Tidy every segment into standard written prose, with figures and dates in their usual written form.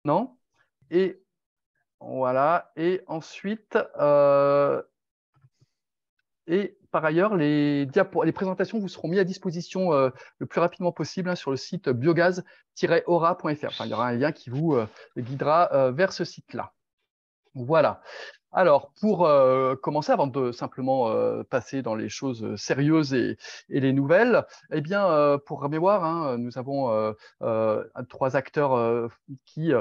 Non? Et voilà. Et ensuite, et par ailleurs, les présentations vous seront mises à disposition le plus rapidement possible hein, sur le site biogaz-aura.fr. Enfin, il y aura un lien qui vous guidera vers ce site-là. Voilà. Alors, pour commencer, avant de simplement passer dans les choses sérieuses et les nouvelles, eh bien, pour mémoire, hein, nous avons trois acteurs qui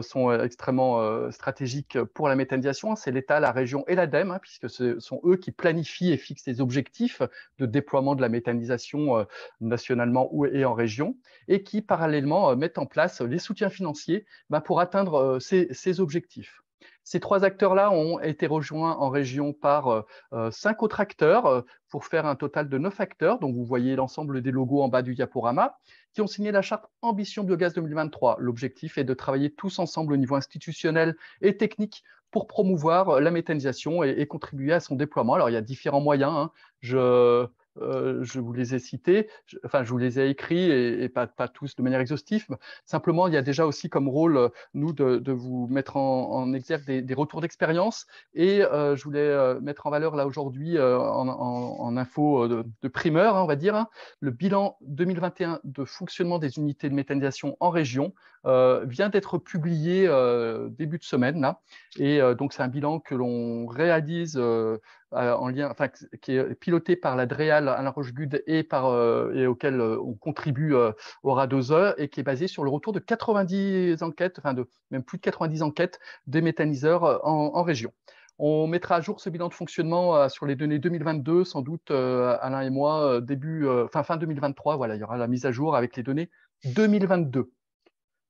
sont extrêmement stratégiques pour la méthanisation. C'est l'État, la région et l'ADEME, hein, puisque ce sont eux qui planifient et fixent les objectifs de déploiement de la méthanisation nationalement et en région, et qui parallèlement mettent en place les soutiens financiers pour atteindre ces objectifs. Ces trois acteurs-là ont été rejoints en région par 5 autres acteurs pour faire un total de 9 acteurs. Donc, vous voyez l'ensemble des logos en bas du diaporama qui ont signé la charte Ambition Biogaz 2023. L'objectif est de travailler tous ensemble au niveau institutionnel et technique pour promouvoir la méthanisation et contribuer à son déploiement. Alors, il y a différents moyens. Hein. Je vous les ai cités, enfin, je vous les ai écrits et pas tous de manière exhaustive. Simplement, il y a déjà aussi comme rôle nous, de vous mettre en exergue des retours d'expérience. Et je voulais mettre en valeur là aujourd'hui, en info de primeur, hein, on va dire, hein, le bilan 2021 de fonctionnement des unités de méthanisation en région vient d'être publié début de semaine. Là. Et donc, c'est un bilan que l'on réalise en lien, enfin, qui est piloté par la DREAL Alain Rochegude et auquel on contribue au Radoseur et qui est basé sur le retour de 90 enquêtes, enfin même plus de 90 enquêtes des méthaniseurs en région. On mettra à jour ce bilan de fonctionnement sur les données 2022, sans doute Alain et moi, fin 2023. Voilà, il y aura la mise à jour avec les données 2022.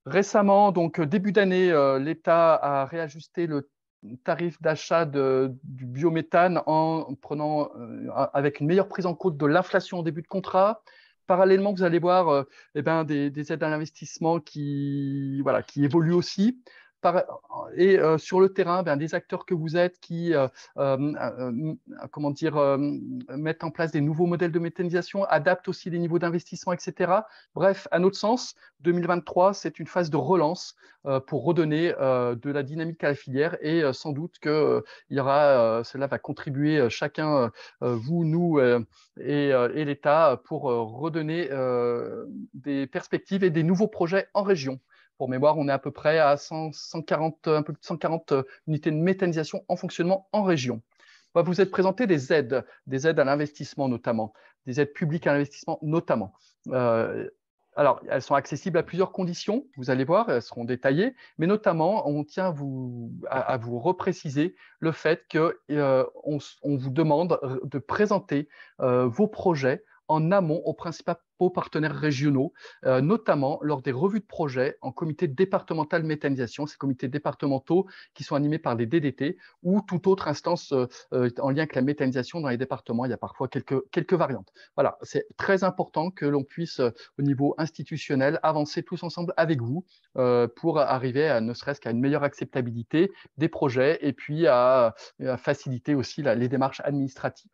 Récemment, donc début d'année, l'État a réajusté le tarif d'achat du biométhane en prenant avec une meilleure prise en compte de l'inflation en début de contrat. Parallèlement, vous allez voir des aides à l'investissement qui évoluent aussi. Sur le terrain, des acteurs que vous êtes qui comment dire, mettent en place des nouveaux modèles de méthanisation, adaptent aussi les niveaux d'investissement, etc. Bref, à notre sens, 2023, c'est une phase de relance pour redonner de la dynamique à la filière et sans doute que cela va contribuer chacun, vous, nous et l'État, pour redonner des perspectives et des nouveaux projets en région. Pour mémoire, on est à peu près à 140, un peu plus de 140 unités de méthanisation en fonctionnement en région. Vous êtes présenté des aides à l'investissement notamment, des aides publiques à l'investissement notamment. Alors, elles sont accessibles à plusieurs conditions, vous allez voir, elles seront détaillées, mais notamment, on tient à vous repréciser le fait qu'on vous demande de présenter vos projets en amont aux principaux partenaires régionaux, notamment lors des revues de projets en comité départemental méthanisation, ces comités départementaux qui sont animés par les DDT ou toute autre instance en lien avec la méthanisation dans les départements. Il y a parfois quelques variantes. Voilà, c'est très important que l'on puisse, au niveau institutionnel, avancer tous ensemble avec vous pour arriver à ne serait-ce qu'à une meilleure acceptabilité des projets et puis à faciliter aussi les démarches administratives.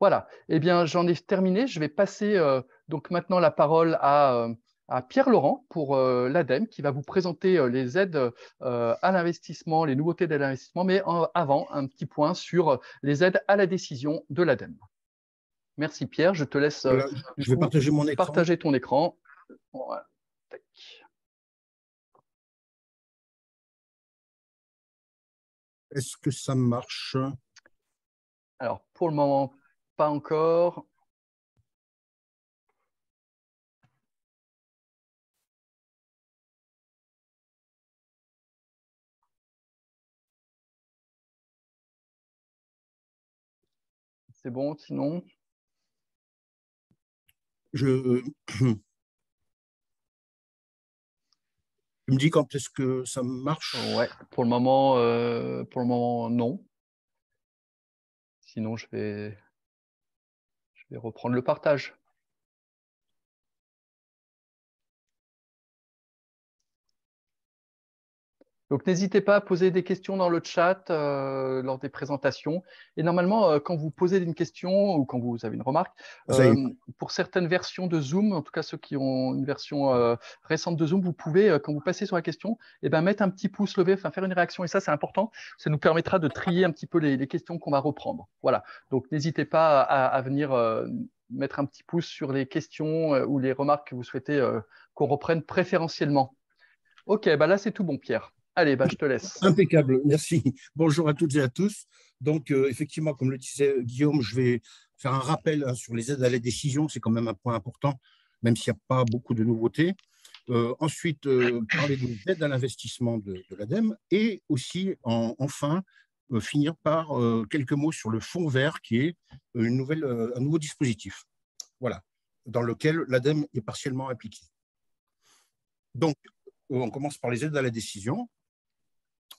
Voilà, eh bien, j'en ai terminé. Je vais passer donc maintenant la parole à Pierre Laurent pour l'ADEME qui va vous présenter les aides à l'investissement, les nouveautés d'aide à l'investissement, mais avant, un petit point sur les aides à la décision de l'ADEME. Merci Pierre, je te laisse Voilà, du je vais coup partager mon écran. partager ton écran. Voilà. Est-ce que ça marche? Alors, pour le moment, pas encore. C'est bon, sinon. Je, tu me dis quand est-ce que ça Ouais, marche? pour le moment, non. Sinon, je vais reprendre le partage. Donc, n'hésitez pas à poser des questions dans le chat lors des présentations. Et normalement, quand vous posez une question ou quand vous avez une remarque, Ça y est. pour certaines versions de Zoom, en tout cas ceux qui ont une version récente de Zoom, vous pouvez, quand vous passez sur la question, eh ben, mettre un petit pouce levé, enfin faire une réaction. Et ça, c'est important. Ça nous permettra de trier un petit peu les questions qu'on va reprendre. Voilà. Donc, n'hésitez pas à venir mettre un petit pouce sur les questions ou les remarques que vous souhaitez qu'on reprenne préférentiellement. Ok, bah là, c'est tout bon, Pierre. Allez, bah, je te laisse. Impeccable, merci. Bonjour à toutes et à tous. Donc, effectivement, comme le disait Guillaume, je vais faire un rappel sur les aides à la décision. C'est quand même un point important, même s'il n'y a pas beaucoup de nouveautés. Ensuite, parler des aides à l'investissement de l'ADEME et aussi, enfin, finir par quelques mots sur le fonds vert, qui est un nouveau dispositif, voilà, dans lequel l'ADEME est partiellement impliquée. Donc, on commence par les aides à la décision.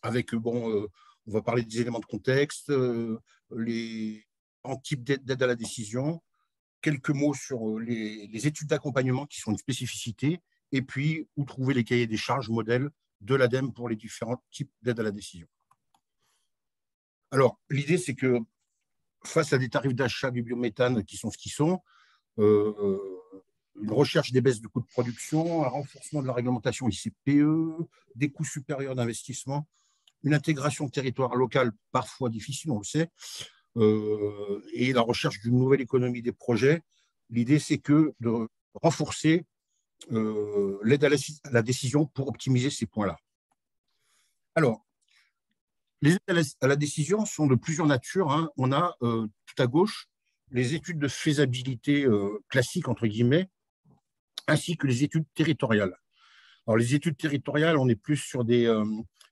Avec, on va parler des éléments de contexte, les types d'aide à la décision, quelques mots sur les études d'accompagnement qui sont une spécificité, et puis où trouver les cahiers des charges modèles de l'ADEME pour les différents types d'aide à la décision. Alors, l'idée, c'est que face à des tarifs d'achat du biométhane qui sont ce qu'ils sont, une recherche des baisses de coûts de production, un renforcement de la réglementation ICPE, des coûts supérieurs d'investissement, une intégration territoire locale parfois difficile, on le sait, et la recherche d'une nouvelle économie des projets. L'idée, c'est que de renforcer l'aide à la décision pour optimiser ces points-là. Alors, les aides à la décision sont de plusieurs natures, hein. On a tout à gauche les études de faisabilité classiques, entre guillemets, ainsi que les études territoriales. Alors, les études territoriales, on est plus sur des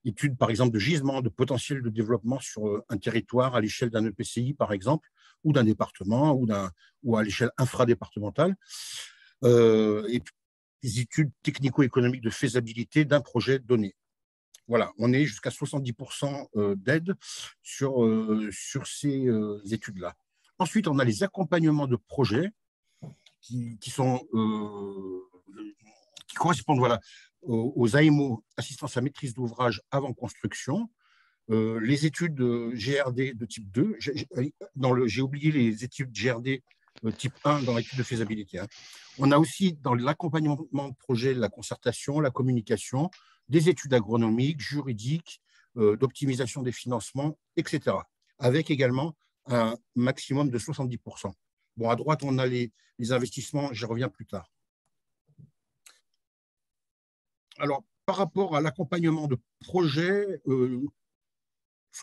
études, par exemple, de gisement, de potentiel de développement sur un territoire à l'échelle d'un EPCI, par exemple, ou d'un département, ou à l'échelle infradépartementale. Et puis, des études technico-économiques de faisabilité d'un projet donné. Voilà, on est jusqu'à 70% d'aide sur ces études-là. Ensuite, on a les accompagnements de projets qui correspondent, voilà, aux AMO, assistance à maîtrise d'ouvrage avant construction, les études GRD de type 2. J'ai oublié les études GRD type 1 dans l'étude de faisabilité, hein. On a aussi dans l'accompagnement de projet, la concertation, la communication, des études agronomiques, juridiques, d'optimisation des financements, etc. Avec également un maximum de 70%. Bon, à droite, on a les investissements, j'y reviens plus tard. Alors, par rapport à l'accompagnement de projets,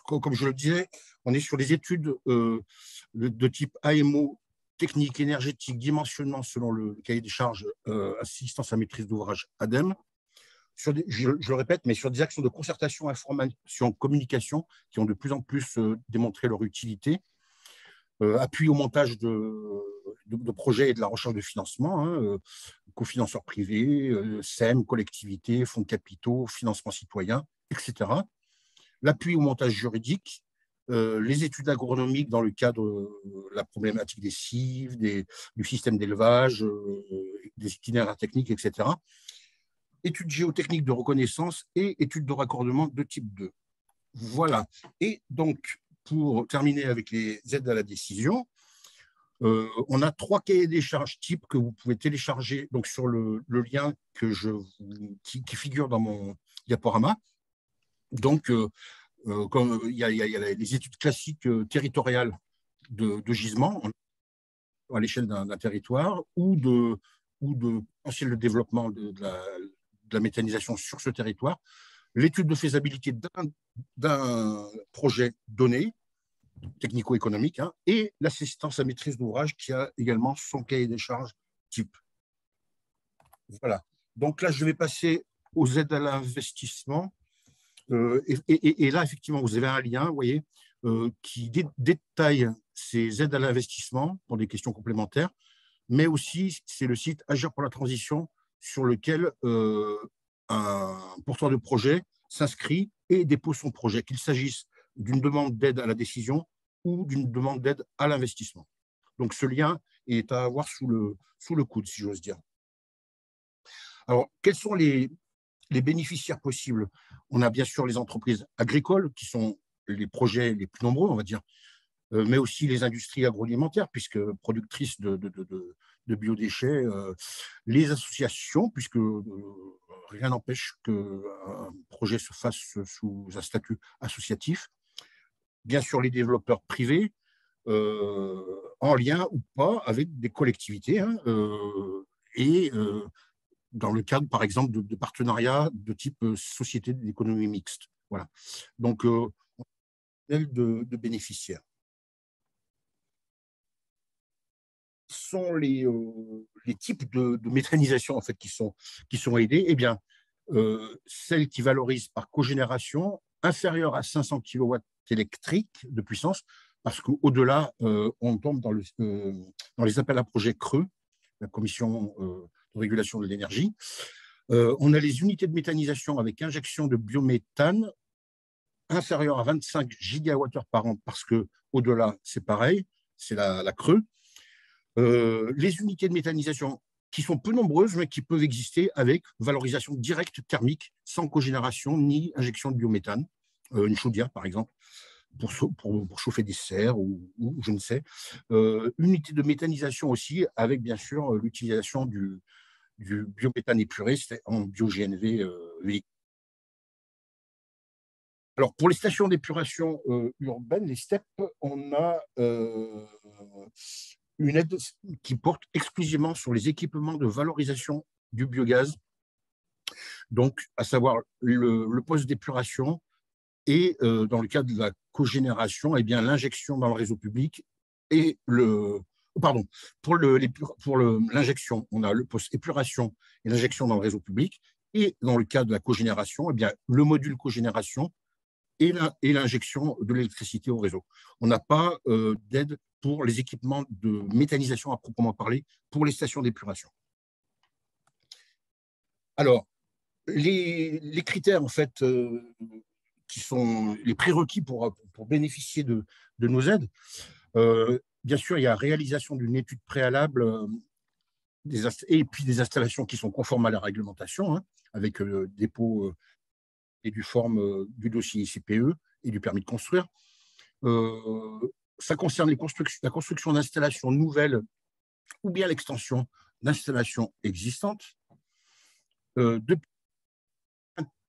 comme je le disais, on est sur des études de type AMO, technique, énergétique, dimensionnement selon le cahier des charges, assistance à maîtrise d'ouvrage ADEME. Je le répète, mais sur des actions de concertation, information, communication qui ont de plus en plus démontré leur utilité. Appui au montage de projets et de la recherche de financement, hein, cofinanceurs privés, SEM, collectivités, fonds de capitaux, financement citoyen, etc. L'appui au montage juridique, les études agronomiques dans le cadre de la problématique des cives, du système d'élevage, des itinéraires techniques, etc. Études géotechniques de reconnaissance et études de raccordement de type 2. Voilà. Et donc, pour terminer avec les aides à la décision, on a 3 cahiers des charges types que vous pouvez télécharger donc, sur le lien qui figure dans mon diaporama. Donc, comme il y a les études classiques territoriales de gisement à l'échelle d'un territoire ou de potentiel de développement de la méthanisation sur ce territoire, l'étude de faisabilité d'un projet donné, technico-économique, hein, et l'assistance à maîtrise d'ouvrage qui a également son cahier des charges type. Voilà. Donc là, je vais passer aux aides à l'investissement. Et là, effectivement, vous avez un lien, vous voyez, qui détaille ces aides à l'investissement pour des questions complémentaires, mais aussi, c'est le site Agir pour la transition sur lequel un porteur de projet s'inscrit et dépose son projet, qu'il s'agisse d'une demande d'aide à la décision ou d'une demande d'aide à l'investissement. Donc, ce lien est à avoir sous le coude, si j'ose dire. Alors, quels sont les les bénéficiaires possibles, on a bien sûr les entreprises agricoles qui sont les projets les plus nombreux, on va dire, mais aussi les industries agroalimentaires, puisque productrices de biodéchets, les associations, puisque rien n'empêche qu'un projet se fasse sous un statut associatif, bien sûr les développeurs privés, en lien ou pas avec des collectivités, hein, et dans le cadre, par exemple, de partenariats de type société d'économie mixte. Voilà. Donc, de bénéficiaires. Sont les types de méthanisation en fait, qui sont aidés, eh bien, celles qui valorisent par cogénération inférieure à 500 kW électriques de puissance, parce qu'au-delà, on tombe dans les appels à projets creux, la Commission de régulation de l'énergie. On a les unités de méthanisation avec injection de biométhane inférieure à 25 gigawattheures par an, parce qu'au-delà, c'est pareil, c'est la creux. Les unités de méthanisation qui sont peu nombreuses, mais qui peuvent exister avec valorisation directe thermique, sans cogénération ni injection de biométhane, une chaudière par exemple, pour chauffer des serres ou je ne sais. Unité de méthanisation aussi, avec bien sûr l'utilisation du biométhane épuré en bio-GNV véhicule. Alors, pour les stations d'épuration urbaines, les STEP, on a une aide qui porte exclusivement sur les équipements de valorisation du biogaz, donc à savoir le poste d'épuration et, dans le cas de la cogénération, eh bien l'injection dans le réseau public et pardon, pour l'injection, on a le poste épuration et l'injection dans le réseau public, et dans le cas de la cogénération, eh bien le module cogénération et l'injection de l'électricité au réseau. On n'a pas d'aide pour les équipements de méthanisation à proprement parler pour les stations d'épuration. Alors, les critères, en fait, qui sont les prérequis pour bénéficier de nos aides, bien sûr, il y a réalisation d'une étude préalable et puis des installations qui sont conformes à la réglementation, hein, avec dépôt et du forme du dossier ICPE et du permis de construire. Ça concerne la construction d'installations nouvelles ou bien l'extension d'installations existantes. Depuis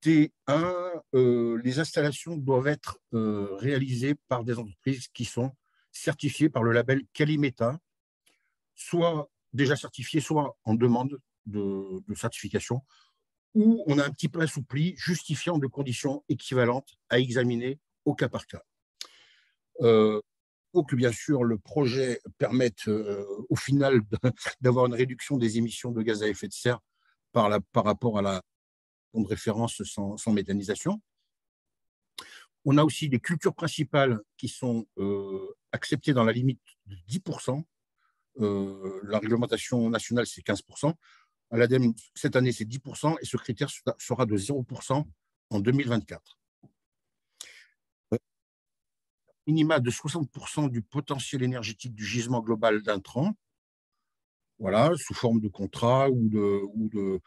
2021, les installations doivent être réalisées par des entreprises qui sont certifiées par le label Calimeta, soit déjà certifiées, soit en demande de certification, où on a un petit peu assoupli, justifiant de conditions équivalentes à examiner au cas par cas. Pour que, bien sûr, le projet permette au final d'avoir une réduction des émissions de gaz à effet de serre par rapport à la de référence sans méthanisation. On a aussi des cultures principales qui sont acceptées dans la limite de 10%. La réglementation nationale, c'est 15%. À l'ADEME, cette année, c'est 10%, et ce critère sera de 0% en 2024. Minima de 60% du potentiel énergétique du gisement global d'Intrant, voilà, sous forme de contrat ou de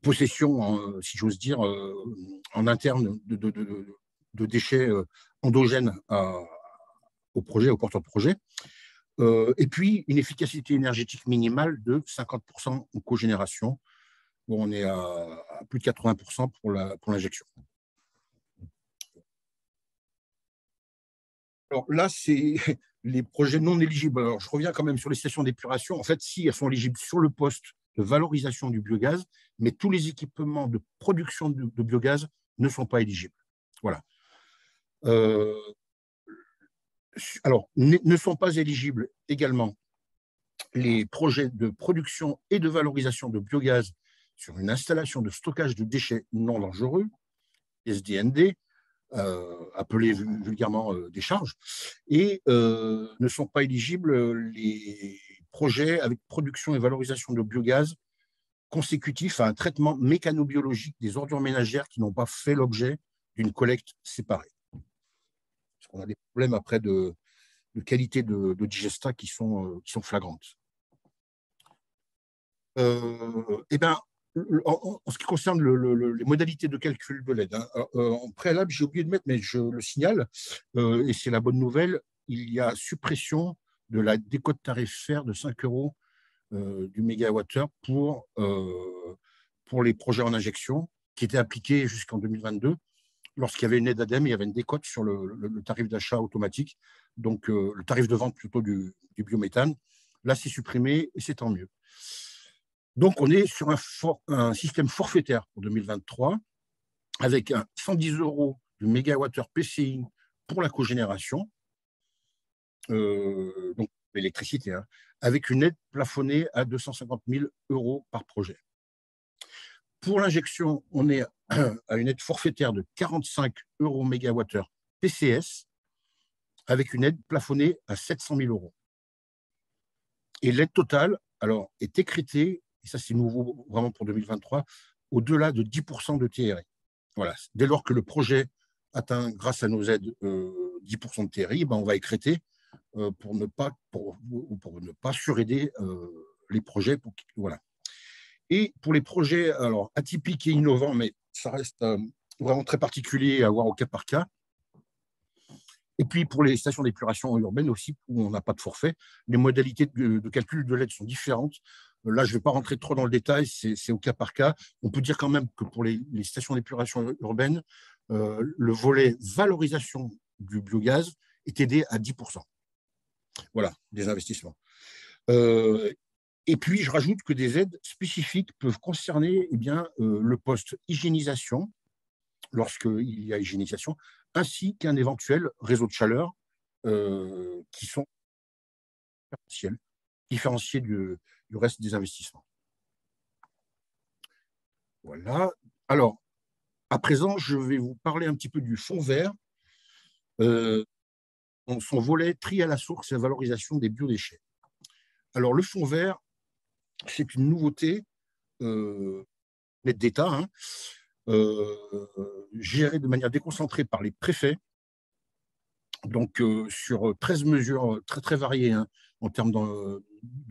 possession, si j'ose dire, en interne de déchets endogènes au projet, au porteur de projet. Et puis, une efficacité énergétique minimale de 50% en cogénération. Bon, on est à plus de 80% pour l'injection. Alors là, c'est les projets non éligibles. Alors, je reviens quand même sur les stations d'épuration. En fait, si elles sont éligibles sur le poste de valorisation du biogaz, mais tous les équipements de production de biogaz ne sont pas éligibles. Voilà. Alors, ne sont pas éligibles également les projets de production et de valorisation de biogaz sur une installation de stockage de déchets non dangereux, SDND, appelés vulgairement décharges, et ne sont pas éligibles les projets avec production et valorisation de biogaz consécutifs à un traitement mécanobiologique des ordures ménagères qui n'ont pas fait l'objet d'une collecte séparée. Parce qu'on a des problèmes après de qualité de digestat qui sont flagrantes. Eh bien, en ce qui concerne les modalités de calcul de l'aide, hein, en préalable, j'ai oublié de mettre, mais je le signale, et c'est la bonne nouvelle, il y a suppression de la décote tarifaire de 5 euros du mégawattheure pour les projets en injection, qui était appliquée jusqu'en 2022. Lorsqu'il y avait une aide ADEME, il y avait une décote sur le tarif d'achat automatique, donc le tarif de vente plutôt du biométhane. Là, c'est supprimé et c'est tant mieux. Donc, on est sur un système forfaitaire pour 2023 avec 110 euros du mégawattheure PCI pour la cogénération, donc l'électricité, hein, avec une aide plafonnée à 250 000 euros par projet. Pour l'injection, on est à une aide forfaitaire de 45 euros mégawattheure PCS avec une aide plafonnée à 700 000 euros. Et l'aide totale alors, est écritée, et ça c'est nouveau vraiment pour 2023, au-delà de 10% de TRI. Voilà. Dès lors que le projet atteint, grâce à nos aides, 10% de TRI, ben on va écréter pour ne pas suraider les projets. Voilà. Et pour les projets alors, atypiques et innovants, mais ça reste vraiment très particulier à voir au cas par cas. Et puis pour les stations d'épuration urbaines aussi, où on n'a pas de forfait, les modalités de calcul de l'aide sont différentes. Là, je ne vais pas rentrer trop dans le détail, c'est au cas par cas. On peut dire quand même que pour les stations d'épuration urbaines, le volet valorisation du biogaz est aidé à 10%. Voilà, des investissements. Et puis, je rajoute que des aides spécifiques peuvent concerner le poste hygiénisation, lorsqu'il y a hygiénisation, ainsi qu'un éventuel réseau de chaleur qui sont différenciés du reste des investissements. Voilà. Alors, à présent, je vais vous parler un petit peu du fonds vert, son volet tri à la source et la valorisation des biodéchets. Alors, le fonds vert, c'est une nouveauté d'État, hein, gérée de manière déconcentrée par les préfets, donc sur 13 mesures très, très variées, hein, en termes de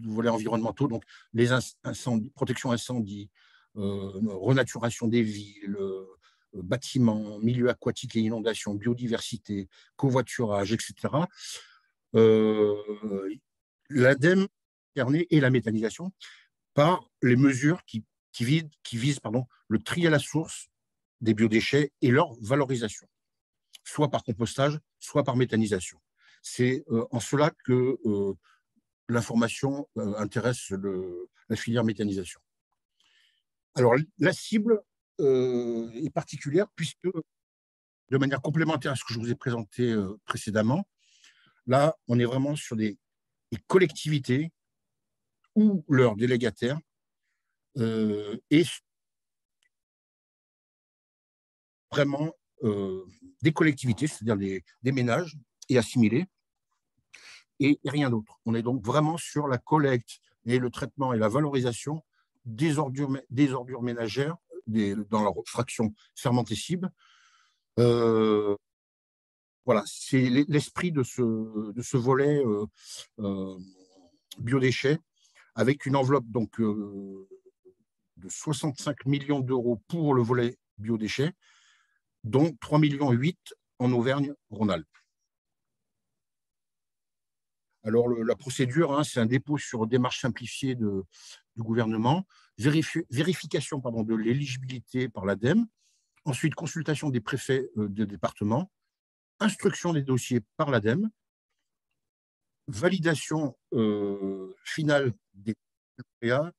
volets environnementaux, donc les incendies, protection incendie, renaturation des villes, bâtiments, milieux aquatiques et inondations, biodiversité, covoiturage, etc. L'ADEME et la méthanisation par les mesures qui visent le tri à la source des biodéchets et leur valorisation, soit par compostage, soit par méthanisation. C'est en cela que l'information intéresse la filière méthanisation. Alors, la cible est particulière puisque, de manière complémentaire à ce que je vous ai présenté précédemment, là, on est vraiment sur des collectivités ou leurs délégataires et vraiment des collectivités, c'est-à-dire des ménages et assimilés, et rien d'autre. On est donc vraiment sur la collecte et le traitement et la valorisation des ordures ménagères dans leur fraction fermentescible. Voilà, c'est l'esprit de ce volet biodéchets, avec une enveloppe donc, de 65 millions d'euros pour le volet biodéchets, dont 3,8 millions en Auvergne-Rhône-Alpes. Alors, la procédure, hein, c'est un dépôt sur démarche simplifiée du gouvernement, vérification de l'éligibilité par l'ADEME, ensuite consultation des préfets de département, instruction des dossiers par l'ADEME, validation finale des PA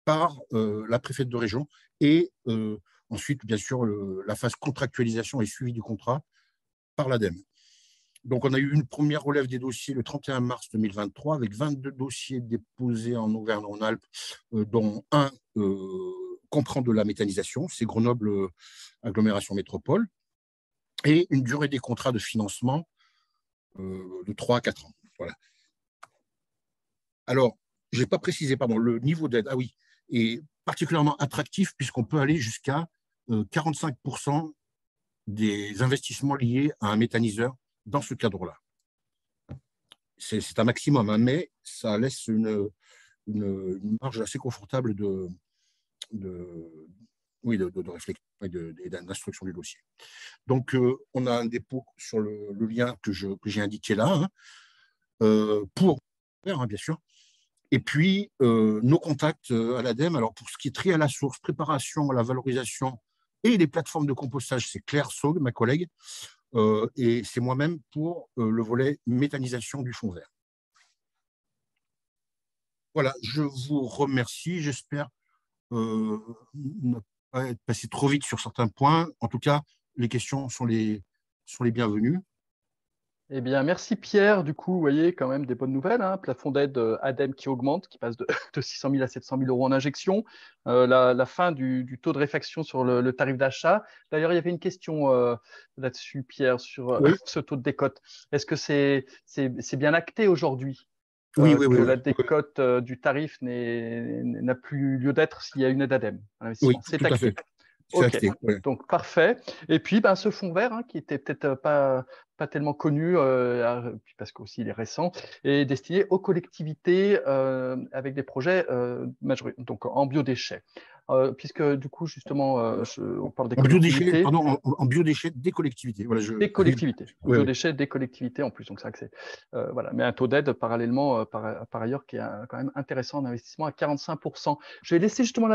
par la préfète de région et ensuite, bien sûr, la phase contractualisation et suivi du contrat par l'ADEME. Donc, on a eu une première relève des dossiers le 31 mars 2023 avec 22 dossiers déposés en Auvergne-Rhône-Alpes, dont un comprend de la méthanisation, c'est Grenoble Agglomération Métropole, et une durée des contrats de financement de 3 à 4 ans. Voilà. Alors, je n'ai pas précisé, le niveau d'aide, ah oui, est particulièrement attractif puisqu'on peut aller jusqu'à 45% des investissements liés à un méthaniseur dans ce cadre-là. C'est un maximum, hein, mais ça laisse une marge assez confortable oui, de réflexion et d'instruction du dossier. Donc, on a un dépôt sur le lien que j'ai indiqué là, hein, pour faire, hein, bien sûr. Et puis, nos contacts à l'ADEME, alors pour ce qui est tri à la source, préparation à la valorisation et les plateformes de compostage, c'est Claire Saug, ma collègue, et c'est moi-même pour le volet méthanisation du fonds vert. Voilà, je vous remercie. J'espère ne pas être passé trop vite sur certains points. En tout cas, les questions sont les bienvenues. Eh bien, merci Pierre. Du coup, vous voyez quand même des bonnes nouvelles, hein. Plafond d'aide ADEME qui augmente, qui passe de 600 000 à 700 000 euros en injection. La fin du taux de réfaction sur le tarif d'achat. D'ailleurs, il y avait une question là-dessus, Pierre, sur Oui, ce taux de décote. Est-ce que c'est bien acté aujourd'hui oui, oui, oui, que oui, la décote du tarif n'a plus lieu d'être s'il y a une aide ADEME à oui, l'investissement? C'est tout à acté. fait. C'est OK, acté. Ouais. donc parfait. Et puis, ben, ce fonds vert, hein, qui était peut-être pas tellement connu, puis parce qu'aussi il est récent, est destiné aux collectivités avec des projets donc en biodéchets. Puisque du coup, justement, on parle des En biodéchets, collectivités. pardon, en biodéchets des collectivités. Voilà, Des collectivités, oui, oui. biodéchets des collectivités en plus. Donc, c'est vrai que c'est, voilà. Mais un taux d'aide parallèlement, par ailleurs, qui est quand même intéressant en investissement à 45%. Je vais laisser justement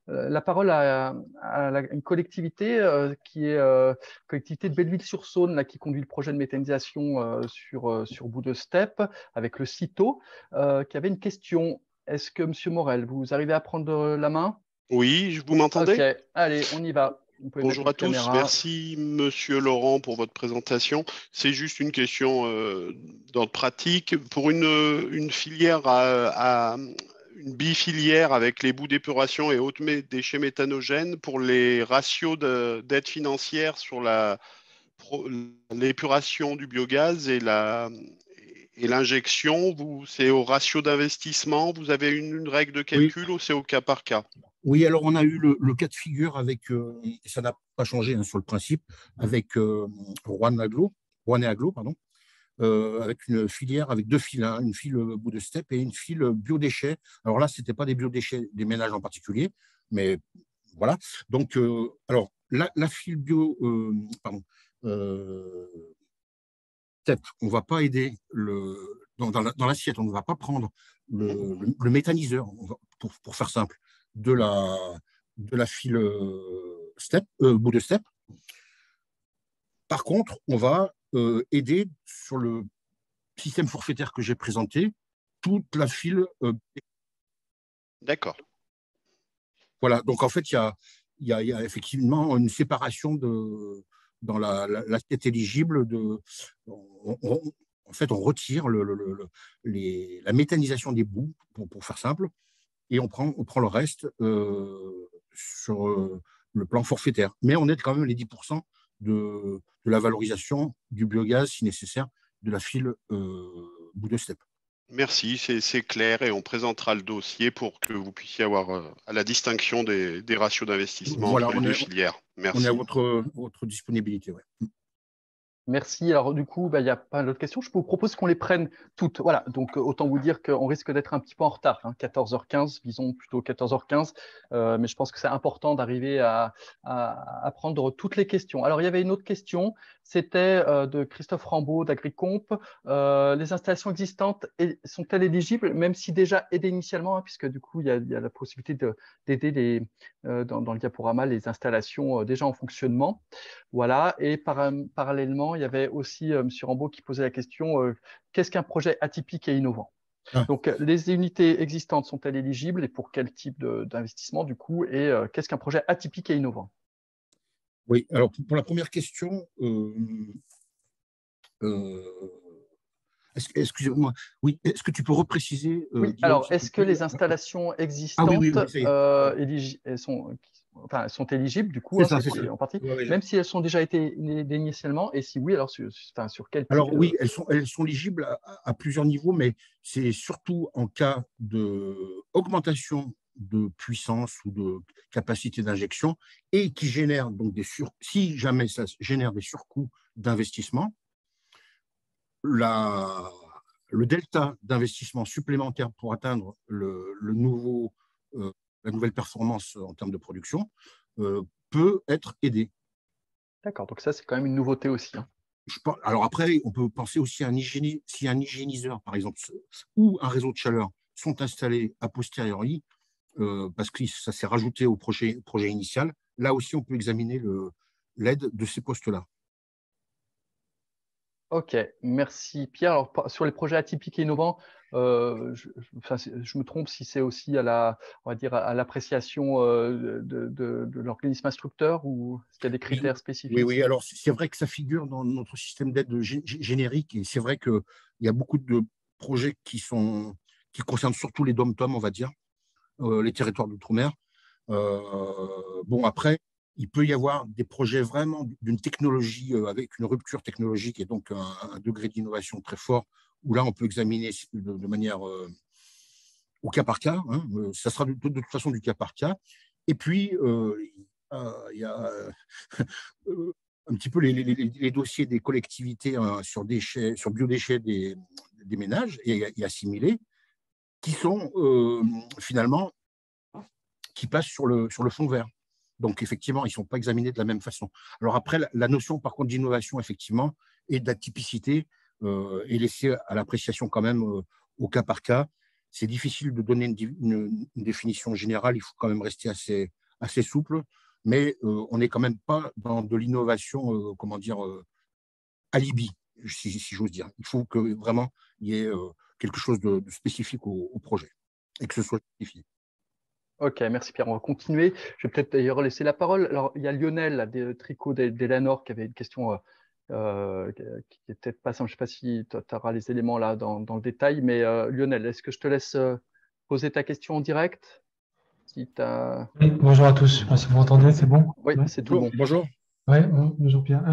la parole à une collectivité qui est collectivité de Belleville-sur-Saône, là, qui conduit le projet de méthanisation sur bout de steppe avec le CITO, qui avait une question. Est-ce que, Monsieur Morel, vous arrivez à prendre la main? Oui, vous Ok, m'entendez? allez, on y va. Vous pouvez mettre Bonjour à votre tous, caméra. merci Monsieur Laurent pour votre présentation. C'est juste une question d'ordre pratique. Pour une filière une bifilière avec les bouts d'épuration et autres déchets méthanogènes, pour les ratios d'aide financière sur l'épuration du biogaz et l'injection, c'est au ratio d'investissement, vous avez une règle de Oui, calcul ou c'est au cas par cas? oui, alors on a eu le cas de figure avec, et ça n'a pas changé hein, sur le principe, avec Rouen et Aglo, pardon, avec une filière avec deux files, hein, une file bout de steppe et une file biodéchets. Alors là, ce n'était pas des biodéchets des ménages en particulier, mais voilà. Donc, alors, la file pardon, euh, steppe, on ne va pas aider dans l'assiette, on ne va pas prendre le méthaniseur, pour faire simple, de la file bout de steppe. Par contre, on va aider sur le système forfaitaire que j'ai présenté, toute la file. D'accord. Voilà, donc en fait, il y a effectivement une séparation dans l'assiette éligible. En fait, on retire la méthanisation des bouts, pour faire simple, et on prend le reste sur le plan forfaitaire. Mais on aide quand même les 10% de la valorisation du biogaz, si nécessaire, de la file bout de steppe. Merci, c'est clair et on présentera le dossier pour que vous puissiez avoir à la distinction des ratios d'investissement Voilà, entre les deux filières. on est à Merci. votre disponibilité. Ouais. Merci. Alors, du coup, bah, il y a pas d'autres questions. Je vous propose qu'on les prenne toutes. Voilà. Donc, autant vous dire qu'on risque d'être un petit peu en retard, hein. 14h15, visons plutôt 14h15. Mais je pense que c'est important d'arriver à prendre toutes les questions. Alors, il y avait une autre question. C'était de Christophe Rambaud d'Agricomp. Les installations existantes sont-elles éligibles, même si déjà aidées initialement, hein, puisque du coup, il y a la possibilité d'aider dans le diaporama les installations déjà en fonctionnement. Voilà. Et parallèlement, il y avait aussi M. Rambaud qui posait la question qu'est-ce qu'un projet atypique et innovant? Ah, Donc, les unités existantes sont-elles éligibles et pour quel type d'investissement du coup? Et qu'est-ce qu'un projet atypique et innovant? oui, alors pour la première question, euh, excusez-moi, oui, est-ce que tu peux repréciser, Oui, Guillaume, alors s'il te est-ce que plaît? les installations Ah oui, oui, existantes oui, ça y est. sont éligibles du coup, C'est hein, ça, c'est c'est ça. en partie, Ouais, ouais. même si elles sont déjà été aidées initialement, et si oui, alors sur quel type Alors oui, elles sont éligibles à plusieurs niveaux, mais c'est surtout en cas d'augmentation de puissance ou de capacité d'injection et qui génère donc si jamais ça génère des surcoûts d'investissement, la, le delta d'investissement supplémentaire pour atteindre le nouveau, la nouvelle performance en termes de production, peut être aidé. D'accord, donc ça, c'est quand même une nouveauté aussi, hein. Alors après, on peut penser aussi à si un hygiéniseur, par exemple, ou un réseau de chaleur sont installés a posteriori, parce que ça s'est rajouté au projet initial, là aussi, on peut examiner l'aide de ces postes-là. Ok, merci Pierre. Alors, sur les projets atypiques et innovants, je me trompe si c'est aussi on va dire à l'appréciation de l'organisme instructeur ou est-ce qu'il y a des critères Oui, spécifiques? oui. Alors, c'est vrai que ça figure dans notre système d'aide générique et c'est vrai qu'il y a beaucoup de projets qui concernent surtout les DOM-TOM, on va dire, les territoires d'outre-mer. Bon, après, il peut y avoir des projets vraiment d'une technologie avec une rupture technologique et donc un degré d'innovation très fort, où là, on peut examiner de manière au cas par cas. Hein, ça sera de toute façon du cas par cas. Et puis, il y a un petit peu les dossiers des collectivités sur biodéchets des ménages et assimilés, qui sont finalement qui passent sur le fonds vert. Donc, effectivement, ils ne sont pas examinés de la même façon. Alors après, la notion, par contre, d'innovation, effectivement, et d'atypicité est laissée à l'appréciation quand même au cas par cas. C'est difficile de donner une définition générale, il faut quand même rester assez souple, mais on n'est quand même pas dans de l'innovation, comment dire, alibi, si j'ose dire. Il faut que vraiment il y ait quelque chose de spécifique au projet et que ce soit justifié. Ok, merci Pierre. On va continuer. Je vais peut-être d'ailleurs laisser la parole. Alors, il y a Lionel là, des Tricot d'Elanor qui avait une question qui est peut-être pas simple. Je ne sais pas si tu auras les éléments là dans le détail, mais Lionel, est-ce que je te laisse poser ta question en direct? Si t'as... Oui, bonjour à tous. Si vous m'entendez, c'est bon? Oui, Ouais. c'est tout bon. Bonjour. Ouais, bonjour Pierre.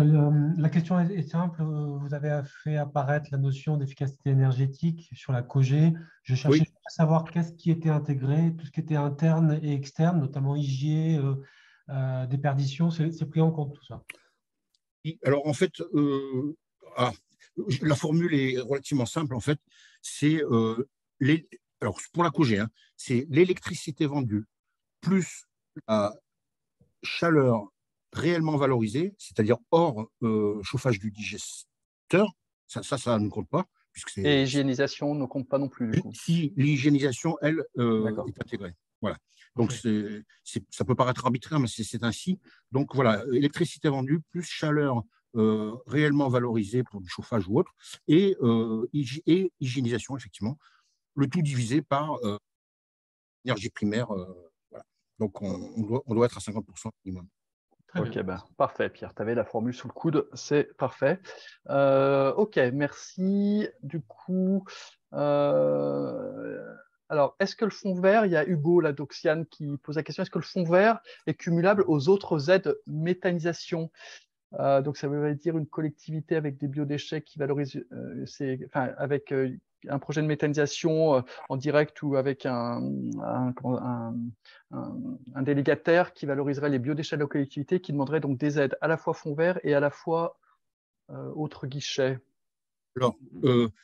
La question est simple. Vous avez fait apparaître la notion d'efficacité énergétique sur la COGE. Je cherchais Oui. à savoir qu'est-ce qui était intégré, tout ce qui était interne et externe, notamment IGE, déperdition, c'est pris en compte tout ça. Alors, en fait, la formule est relativement simple. En fait, c'est alors pour la COGE, hein, c'est l'électricité vendue plus la chaleur réellement valorisée, c'est-à-dire hors chauffage du digesteur. Ça ne compte pas, puisque Et c'est hygiénisation ne compte pas non plus, du coup. si l'hygiénisation, elle, D'accord. est intégrée. Voilà. Donc, Okay. ça peut paraître arbitraire, mais c'est ainsi. Donc, voilà, électricité vendue plus chaleur réellement valorisée pour du chauffage ou autre, et hygiénisation, effectivement, le tout divisé par énergie primaire. Voilà. Donc, on doit être à 50% minimum. Très Ok, bien. ben, parfait, Pierre. Tu avais la formule sous le coude, c'est parfait. Ok, merci. Du coup, alors, est-ce que le fonds vert, il y a Hugo Ladoxiane qui pose la question, est-ce que le fonds vert est cumulable aux autres aides méthanisation? Donc, ça veut dire une collectivité avec des biodéchets qui valorise, avec un projet de méthanisation en direct ou avec un délégataire qui valoriserait les biodéchets de la collectivité, qui demanderait donc des aides à la fois fonds vert et à la fois autres guichets. Alors,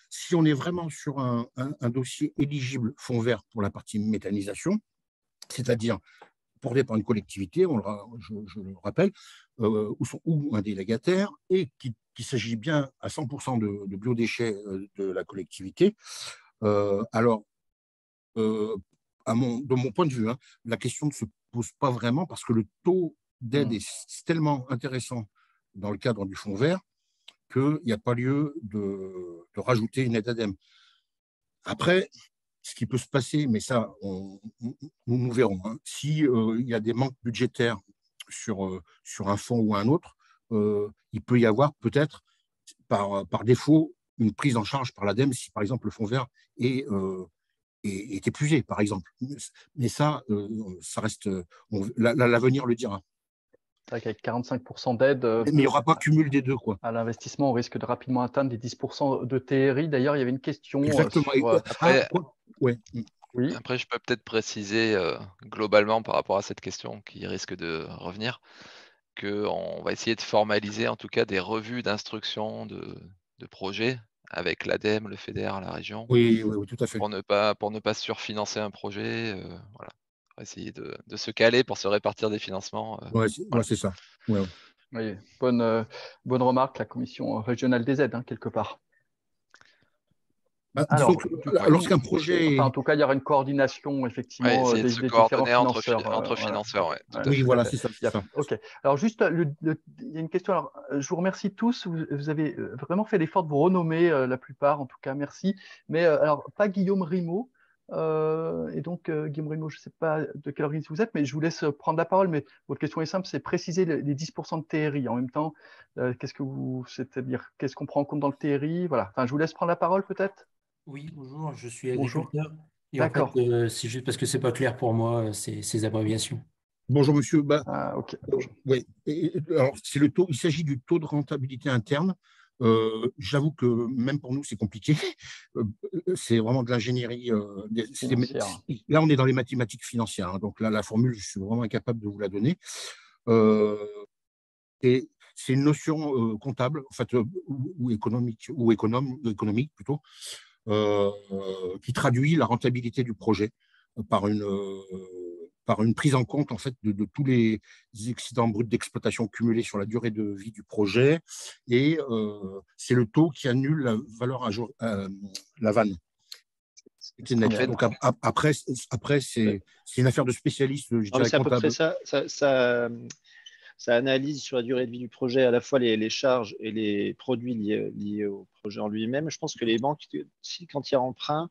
si on est vraiment sur un dossier éligible fonds vert pour la partie méthanisation, c'est-à-dire porté par une collectivité, je le rappelle, ou un délégataire, et qu'il s'agit bien à 100% de biodéchets de la collectivité. Alors, de mon point de vue, hein, la question ne se pose pas vraiment parce que le taux d'aide est tellement intéressant dans le cadre du fonds vert qu'il n'y a pas lieu de rajouter une aide ADEME. Après, ce qui peut se passer, mais ça, nous verrons. Hein. Si il y a des manques budgétaires sur un fonds ou un autre, il peut y avoir peut-être par défaut une prise en charge par l'ADEME si, par exemple, le fonds vert est épuisé, par exemple. Mais ça, ça reste. L'avenir le dira. C'est vrai qu'avec 45% d'aide Mais il n'y aura pas cumul des deux, quoi. à l'investissement, on risque de rapidement atteindre les 10% de TRI. D'ailleurs, il y avait une question Exactement. sur. Après, Ouais. Oui. après, je peux peut-être préciser globalement par rapport à cette question qui risque de revenir, qu'on va essayer de formaliser en tout cas des revues d'instruction de projets avec l'ADEME, le FEDER, la région, Oui, tout à fait. pour ne pas surfinancer un projet. Voilà. pour essayer de se caler pour se répartir des financements. Ouais, Voilà. c'est ça. Ouais. Oui, bonne remarque, la commission régionale des aides, hein, quelque part. Bah, disons Alors, que du coup, lorsqu'un projet enfin, en est... tout cas, il y aura une coordination, Ouais, effectivement, essayer de des se différents coordonner financeurs. entre Voilà. financeurs, ouais, tout à Oui, fait. voilà, c'est ça. Il y a- OK. Alors, juste, il y a une question. Alors, je vous remercie tous. Vous avez vraiment fait l'effort de vous renommer, la plupart, en tout cas, merci. Mais alors, pas Guillaume Rimaud. Et donc, Guillaume Rimaud, je ne sais pas de quel organisme vous êtes, mais je vous laisse prendre la parole. Mais votre question est simple, c'est préciser les 10% de TRI. En même temps, c'est-à-dire, qu'est-ce qu'on prend en compte dans le TRI? Voilà. Enfin, je vous laisse prendre la parole, peut-être. Oui, bonjour, je suis Bonjour. agriculteur. Et en fait, D'accord. c'est juste parce que c'est pas clair pour moi, ces abréviations. Bonjour, monsieur. Bah, Ah, OK. Bonjour. ouais. Alors, c'est le taux. Il s'agit du taux de rentabilité interne. J'avoue que même pour nous, c'est compliqué. Euh, c'est vraiment de l'ingénierie. Financière. Là, on est dans les mathématiques financières, hein. Donc là, la formule, je suis vraiment incapable de vous la donner. Euh, et c'est une notion comptable, en fait, ou économique, ou économique plutôt, qui traduit la rentabilité du projet par une prise en compte en fait de tous les excédents bruts d'exploitation cumulés sur la durée de vie du projet, et c'est le taux qui annule la valeur à jour, la vanne. C'est net. fait, Donc après c'est une affaire de spécialiste, je Non, mais dirais c'est à peu près comptable. ça. Ça analyse sur la durée de vie du projet à la fois les charges et les produits liés au projet en lui-même. Je pense que les banques, quand il y a emprunt,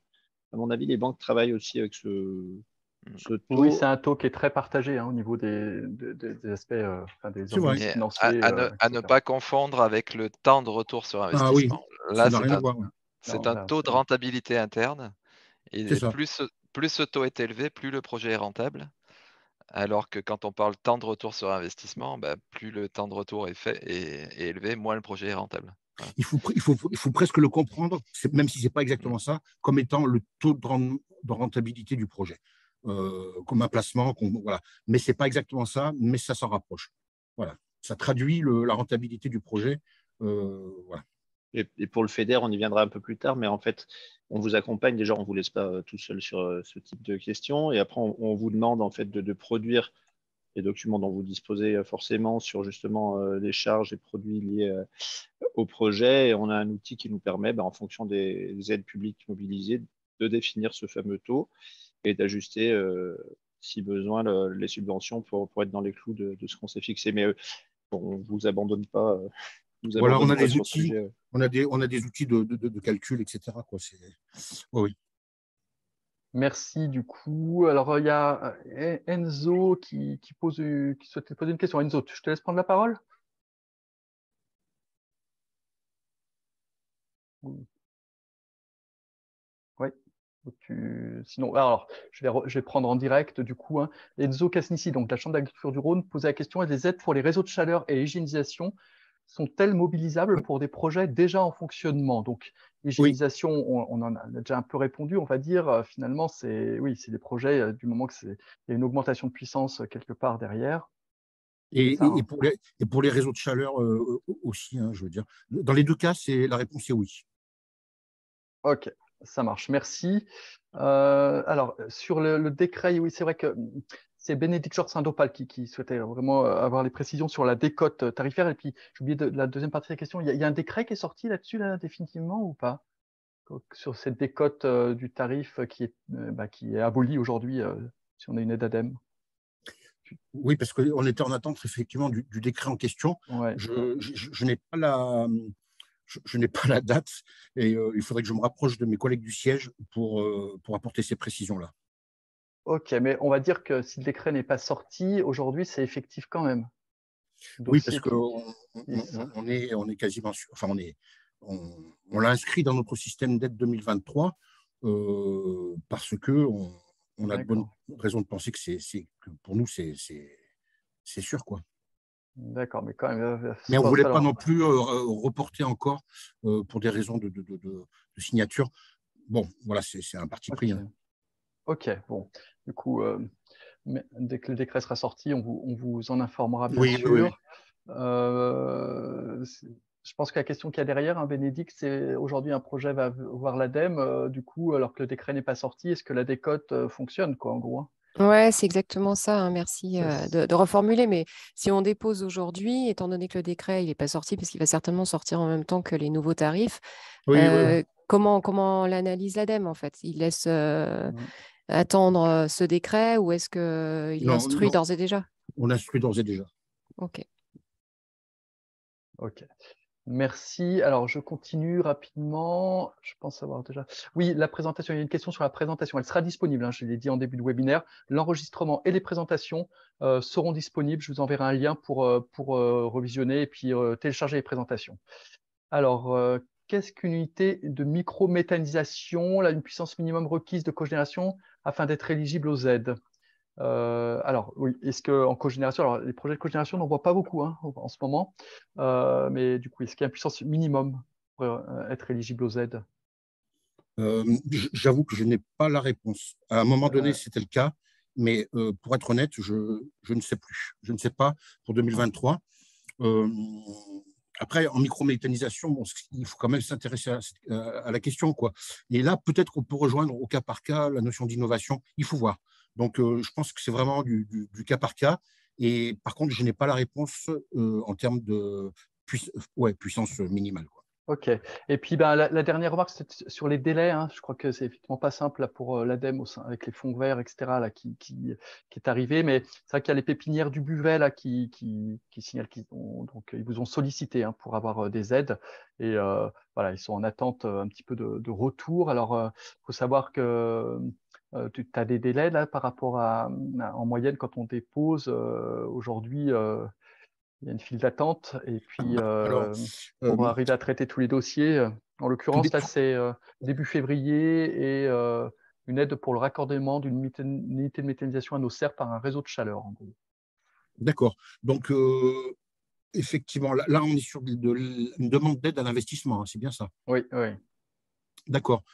à mon avis, les banques travaillent aussi avec ce Oui, taux. c'est un taux qui est très partagé, hein, au niveau des aspects, enfin, des C'est vrai. organismes et financiers, à ne etc. pas confondre avec le temps de retour sur Ah oui, investissement. ça Là, n'a rien à voir. c'est Non, un là, taux de rentabilité interne. C'est Et ça. plus ce taux est élevé, plus le projet est rentable. Alors que quand on parle temps de retour sur investissement, bah, plus le temps de retour est élevé, moins le projet est rentable. Voilà. Il faut presque le comprendre, même si ce n'est pas Mm. exactement ça, comme étant le taux de rentabilité du projet, comme un placement. Voilà. Mais ce n'est pas exactement ça, mais ça s'en rapproche. Voilà. Ça traduit la rentabilité du projet. Voilà. Et pour le FEDER, on y viendra un peu plus tard, mais en fait, on vous accompagne. Déjà, on ne vous laisse pas tout seul sur ce type de questions. Et après, on vous demande en fait de produire les documents dont vous disposez forcément sur justement les charges et produits liés au projet. Et on a un outil qui nous permet, en fonction des aides publiques mobilisées, de définir ce fameux taux et d'ajuster, si besoin, les subventions pour être dans les clous de ce qu'on s'est fixé. Mais on ne vous abandonne pas, Voilà, on a des sur ce outils, sujet. on a des outils de calcul, etc. Quoi. Oui. Merci du coup. Alors, il y a Enzo qui souhaitait poser une question. Enzo, je te laisse prendre la parole. Oui. Sinon, alors, je vais prendre en direct du coup, hein. Enzo Casnici, donc de la Chambre d'agriculture du Rhône, posait la question: les aides pour les réseaux de chaleur et hygiénisation sont-elles mobilisables pour des projets déjà en fonctionnement? Donc, Oui. l'hygiénisation, on en a déjà un peu répondu, on va dire. Finalement, c'est des projets, du moment qu'il y a une augmentation de puissance quelque part derrière. C'est ça, hein. Et pour les réseaux de chaleur aussi, hein, je veux dire. Dans les deux cas, la réponse est oui. OK, ça marche. Merci. Alors, sur le décret, oui, c'est vrai que c'est Bénédicte Georges-Saint-Dopal qui souhaitait vraiment avoir les précisions sur la décote tarifaire. Et puis, j'ai oublié la deuxième partie de la question. Il y a un décret qui est sorti là-dessus, là, définitivement, ou pas? Sur cette décote du tarif qui est abolie aujourd'hui, si on a une aide ADEME. Oui, parce qu'on était en attente effectivement du décret en question. Ouais. Je n'ai pas je n'ai pas la date, et il faudrait que je me rapproche de mes collègues du siège pour apporter ces précisions-là. OK, mais on va dire que si le décret n'est pas sorti, aujourd'hui, c'est effectif quand même. Oui, parce Dossier qu'on est quasiment sûr. Enfin, on l'a inscrit dans notre système d'aide 2023 parce qu'on a de bonnes raisons de penser que pour nous, c'est sûr, quoi. D'accord, mais quand même. Mais on ne voulait pas non plus reporter encore pour des raisons de signature. Bon, voilà, c'est un parti pris. Hein. OK, bon. Du coup, dès que le décret sera sorti, on vous en informera, bien sûr. Oui. Je pense que la question qu'il y a derrière, hein, Bénédicte, c'est aujourd'hui un projet va voir l'ADEME, du coup, alors que le décret n'est pas sorti, est-ce que la décote fonctionne, quoi, en gros, hein? Ouais, c'est exactement ça, hein. Merci C'est- de reformuler. Mais si on dépose aujourd'hui, étant donné que le décret il n'est pas sorti, parce qu'il va certainement sortir en même temps que les nouveaux tarifs, Oui, oui, oui. comment l'analyse l'ADEME en fait? Il laisse attendre ce décret ou est-ce qu'il Non, instruit non, d'ores et déjà? on instruit d'ores et déjà. Ok. Ok. Merci. Alors, je continue rapidement. Je pense avoir déjà. Oui, la présentation. Il y a une question sur la présentation. Elle sera disponible, hein, je l'ai dit en début de webinaire. L'enregistrement et les présentations seront disponibles. Je vous enverrai un lien pour revisionner et puis télécharger les présentations. Alors, qu'est-ce qu'une unité de microméthanisation, là, une puissance minimum requise de cogénération afin d'être éligible aux aides? Alors, oui, est-ce qu'en cogénération, alors les projets de cogénération, on n'en voit pas beaucoup hein, en ce moment, mais du coup, est-ce qu'il y a une puissance minimum pour être éligible aux aides? J'avoue que je n'ai pas la réponse. À un moment donné, Euh, c'était le cas, mais pour être honnête, je ne sais plus. Je ne sais pas pour 2023. Euh, Après, en microméthanisation, bon, il faut quand même s'intéresser à la question, quoi. Et là, peut-être qu'on peut rejoindre au cas par cas la notion d'innovation. Il faut voir. Donc, je pense que c'est vraiment du cas par cas. Et par contre, je n'ai pas la réponse en termes de puissance minimale, quoi. Ok. Et puis, ben, la dernière remarque, c'est sur les délais, hein. Je crois que c'est effectivement pas simple là, pour l'ADEME avec les fonds verts, etc., là, qui est arrivé. Mais c'est vrai qu'il y a les pépinières du Buvet là, qui signalent ils vous ont sollicité hein, pour avoir des aides. Et voilà, ils sont en attente un petit peu de retour. Alors, il faut savoir que tu as des délais là, par rapport en moyenne, quand on dépose aujourd'hui. Il y a une file d'attente et puis Alors, pour euh, arriver à traiter tous les dossiers, en tout, l'occurrence là c'est début février et une aide pour le raccordement d'une unité de méthanisation à nos serres par un réseau de chaleur en gros. d'accord. Donc, effectivement, là, on est sur une demande d'aide à l'investissement, hein, c'est bien ça. Oui, oui. D'accord.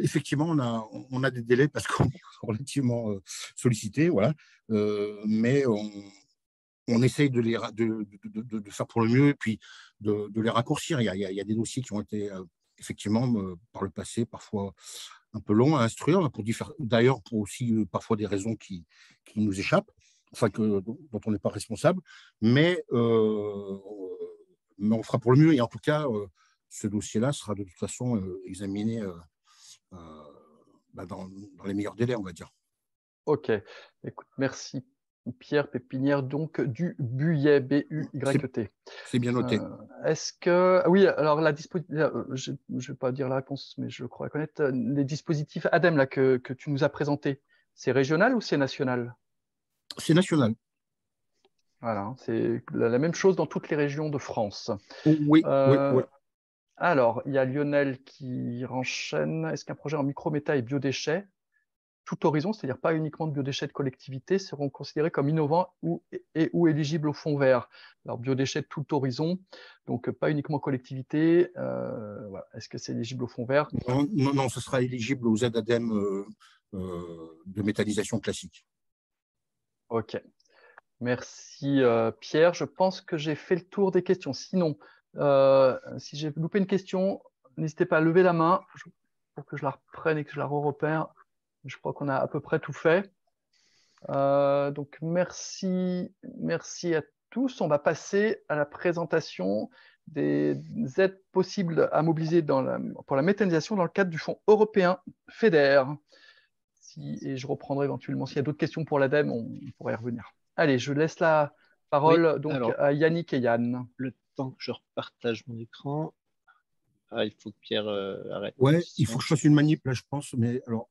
Effectivement, on a des délais parce qu'on est relativement sollicité, voilà. Mais on essaye de faire pour le mieux et puis de les raccourcir. Il y a des dossiers qui ont été effectivement par le passé parfois un peu longs à instruire, d'ailleurs pour aussi parfois des raisons qui nous échappent, enfin dont on n'est pas responsable, mais on fera pour le mieux et en tout cas ce dossier-là sera de toute façon examiné euh, dans les meilleurs délais, on va dire. Ok. Écoute, merci Pierre Pépinière donc du Buyet, B-U-Y-E-T. C'est bien noté. Est-ce que oui, alors je ne vais pas dire la réponse, mais je crois connaître les dispositifs ADEME là que tu nous as présentés. C'est régional ou c'est national? C'est national. Voilà, hein, c'est la même chose dans toutes les régions de France. Oh, oui, oui, oui. Euh, alors, il y a Lionel qui renchaîne. Est-ce qu'un projet en microméta et biodéchets, tout horizon, c'est-à-dire pas uniquement de biodéchets de collectivité, seront considérés comme innovants ou éligibles au fonds vert? Alors, biodéchets de tout horizon, donc pas uniquement collectivité. Voilà. Est-ce que c'est éligible au fonds vert? Non, non, non, ce sera éligible aux aides ADEME de méthanisation classique. Ok. Merci Pierre. Je pense que j'ai fait le tour des questions. Sinon, si j'ai loupé une question, n'hésitez pas à lever la main pour que je la reprenne et que je la repère. Je crois qu'on a à peu près tout fait. Donc merci à tous. On va passer à la présentation des aides possibles à mobiliser pour la méthanisation dans le cadre du fonds européen FEDER. Et je reprendrai éventuellement s'il y a d'autres questions pour l'ADEME, on pourrait y revenir. Allez, je laisse la Oui, parole donc alors, à Yannick et Yann. le temps que je repartage mon écran. Ah, il faut que Pierre arrête. Ouais, il faut Sinon, que je fasse une manip là, je pense. Mais alors,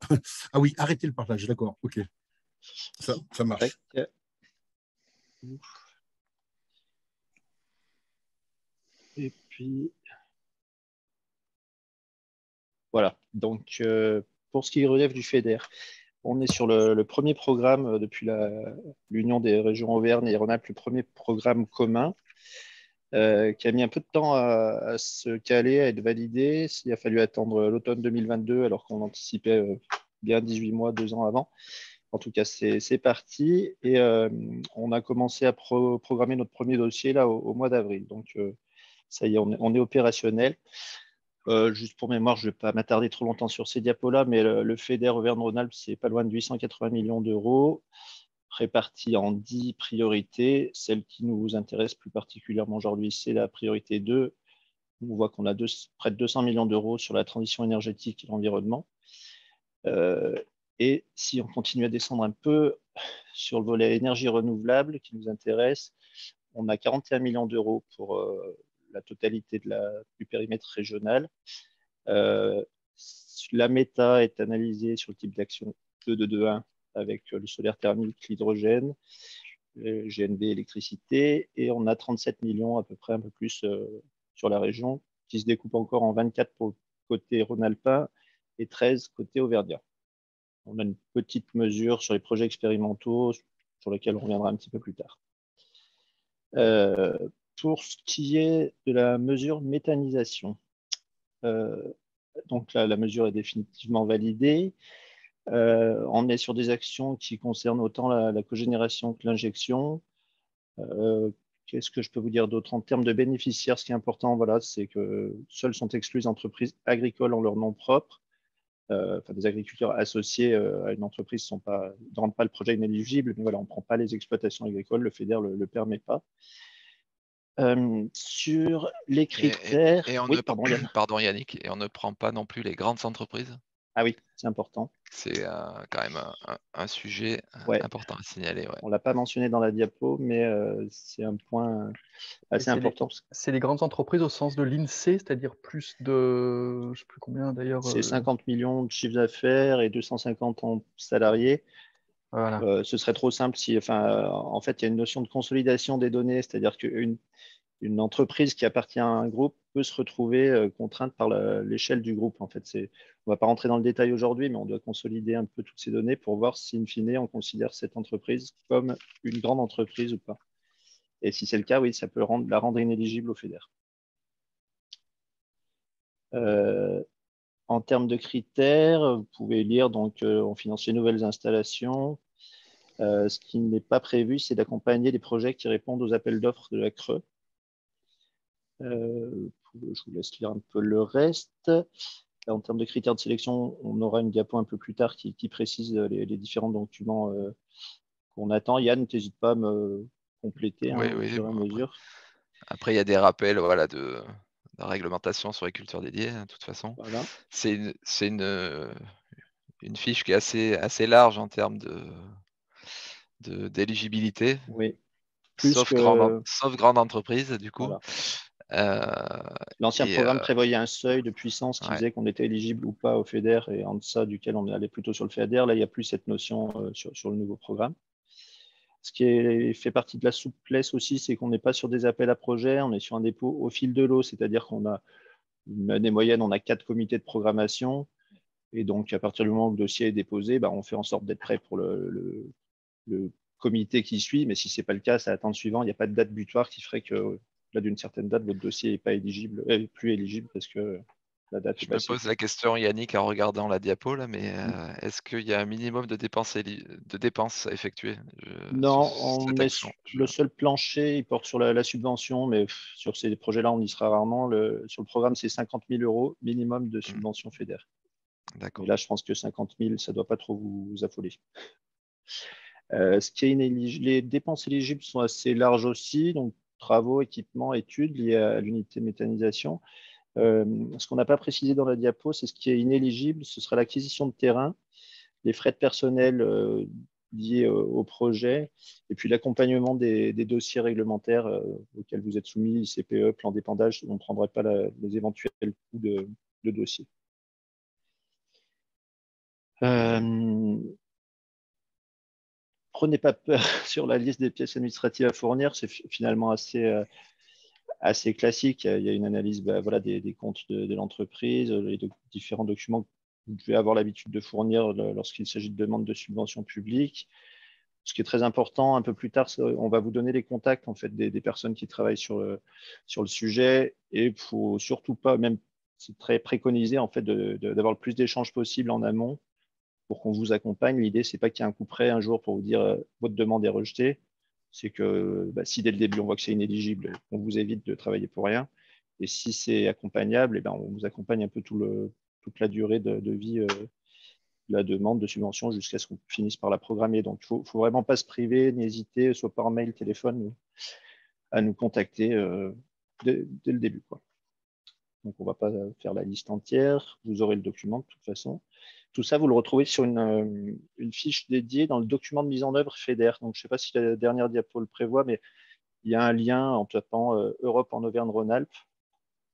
ah oui, arrêtez le partage, d'accord, ok, ça tac. marche. Et puis, voilà. Donc, pour ce qui relève du FEDER, on est sur le premier programme depuis l'Union des régions Auvergne et Rhône-Alpes, le premier programme commun qui a mis un peu de temps à se caler, à être validé. Il a fallu attendre l'automne 2022 alors qu'on anticipait bien 18 mois, 2 ans avant. En tout cas, c'est parti et on a commencé à programmer notre premier dossier là au mois d'avril. Donc, ça y est, on est opérationnel. Juste pour mémoire, je ne vais pas m'attarder trop longtemps sur ces diapos-là, mais le FEDER Auvergne-Rhône-Alpes, c'est pas loin de 880 millions d'euros, répartis en 10 priorités. Celle qui nous intéresse plus particulièrement aujourd'hui, c'est la priorité 2. On voit qu'on a près de 200 millions d'euros sur la transition énergétique et l'environnement. Et si on continue à descendre un peu sur le volet énergie renouvelable qui nous intéresse, on a 41 millions d'euros pour la totalité du périmètre régional. La méta est analysée sur le type d'action 2-2-2-1 avec le solaire thermique, l'hydrogène, le GNV, électricité, et on a 37 millions à peu près, un peu plus sur la région, qui se découpe encore en 24 pour le côté rhône-alpin et 13 côté auvergnat. On a une petite mesure sur les projets expérimentaux sur lesquels on reviendra un petit peu plus tard. Pour ce qui est de la mesure méthanisation, donc là, la mesure est définitivement validée. On est sur des actions qui concernent autant la cogénération que l'injection. Qu'est-ce que je peux vous dire d'autre en termes de bénéficiaires? Ce qui est important, voilà, c'est que seules sont exclues les entreprises agricoles en leur nom propre. Des agriculteurs associés à une entreprise ne rendent pas le projet inéligible, mais voilà, on ne prend pas les exploitations agricoles, le FEDER ne le permet pas. Sur les critères… Pardon Yannick, et on ne prend pas non plus les grandes entreprises? Ah oui, c'est important. C'est quand même un sujet important à signaler. Ouais. On ne l'a pas mentionné dans la diapo, mais c'est un point assez important. C'est les grandes entreprises au sens de l'INSEE, c'est-à-dire plus de, je ne sais plus combien d'ailleurs. C'est 50 millions de chiffre d'affaires et 250 en salariés. Voilà. Ce serait trop simple si, en fait, il y a une notion de consolidation des données, c'est-à-dire qu'une entreprise qui appartient à un groupe peut se retrouver contrainte par l'échelle du groupe. En fait, on ne va pas rentrer dans le détail aujourd'hui, mais on doit consolider un peu toutes ces données pour voir si, in fine, on considère cette entreprise comme une grande entreprise ou pas. Et si c'est le cas, oui, ça peut la rendre inéligible au FEDER. En termes de critères, vous pouvez lire, donc, on finance les nouvelles installations. Ce qui n'est pas prévu, c'est d'accompagner les projets qui répondent aux appels d'offres de la CRE. Je vous laisse lire un peu le reste. En termes de critères de sélection, on aura une diapo un peu plus tard qui précise les différents documents qu'on attend. Yann, n'hésite pas à me compléter au fur et à mesure. Après, il y a des rappels de réglementation sur les cultures dédiées, de toute façon. Voilà. C'est une fiche qui est assez large en termes d'éligibilité, oui. sauf grande entreprise, du coup. Voilà. L'ancien programme prévoyait un seuil de puissance qui faisait qu'on était éligible ou pas au FEDER, et en deçà duquel on allait plutôt sur le FEDER. Là, il n'y a plus cette notion sur le nouveau programme. Ce qui fait partie de la souplesse aussi, c'est qu'on n'est pas sur des appels à projets, on est sur un dépôt au fil de l'eau, c'est-à-dire qu'on a une année moyenne, on a 4 comités de programmation, et donc à partir du moment où le dossier est déposé, on fait en sorte d'être prêt pour le comité qui suit, mais si ce n'est pas le cas, ça attend le suivant. Il n'y a pas de date butoir qui ferait que là, d'une certaine date, votre dossier n'est pas plus éligible parce que la date est passée. Je me pose la question, Yannick, en regardant la diapo, là, mais est-ce qu'il y a un minimum de dépenses à effectuer? Non, le seul plancher, il porte sur la subvention, mais sur ces projets-là, on y sera rarement. Sur le programme, c'est 50 000 € minimum de subvention FEDER. D'accord. Et là, je pense que 50 000, ça ne doit pas trop vous affoler. Ce qui est inéligible, les dépenses éligibles sont assez larges aussi, donc travaux, équipements, études liées à l'unité de méthanisation. Ce qu'on n'a pas précisé dans la diapo, c'est ce qui est inéligible, ce sera l'acquisition de terrain, les frais de personnel liés au projet, et puis l'accompagnement des dossiers réglementaires auxquels vous êtes soumis, ICPE, plan d'épandage, on ne prendrait pas les éventuels coûts de dossier. Prenez pas peur sur la liste des pièces administratives à fournir, c'est finalement assez classique. Il y a une analyse des comptes de l'entreprise, les différents documents que vous devez avoir l'habitude de fournir lorsqu'il s'agit de demandes de subventions publiques. Ce qui est très important, un peu plus tard, on va vous donner les contacts en fait, des personnes qui travaillent sur le sujet, et il ne faut surtout pas, même c'est très préconisé en fait, d'avoir le plus d'échanges possible en amont pour qu'on vous accompagne. L'idée, ce n'est pas qu'il y ait un coup près un jour pour vous dire votre demande est rejetée. C'est que si dès le début, on voit que c'est inéligible, on vous évite de travailler pour rien. Et si c'est accompagnable, eh ben, on vous accompagne un peu toute la durée de vie de la demande de subvention jusqu'à ce qu'on finisse par la programmer. Donc, il ne faut vraiment pas se priver, n'hésiter, soit par mail, téléphone, à nous contacter dès le début, quoi. Donc, on ne va pas faire la liste entière. Vous aurez le document de toute façon. Tout ça, vous le retrouvez sur une fiche dédiée dans le document de mise en œuvre FEDER. Donc, je ne sais pas si la dernière diapo le prévoit, mais il y a un lien en tapant Europe en Auvergne-Rhône-Alpes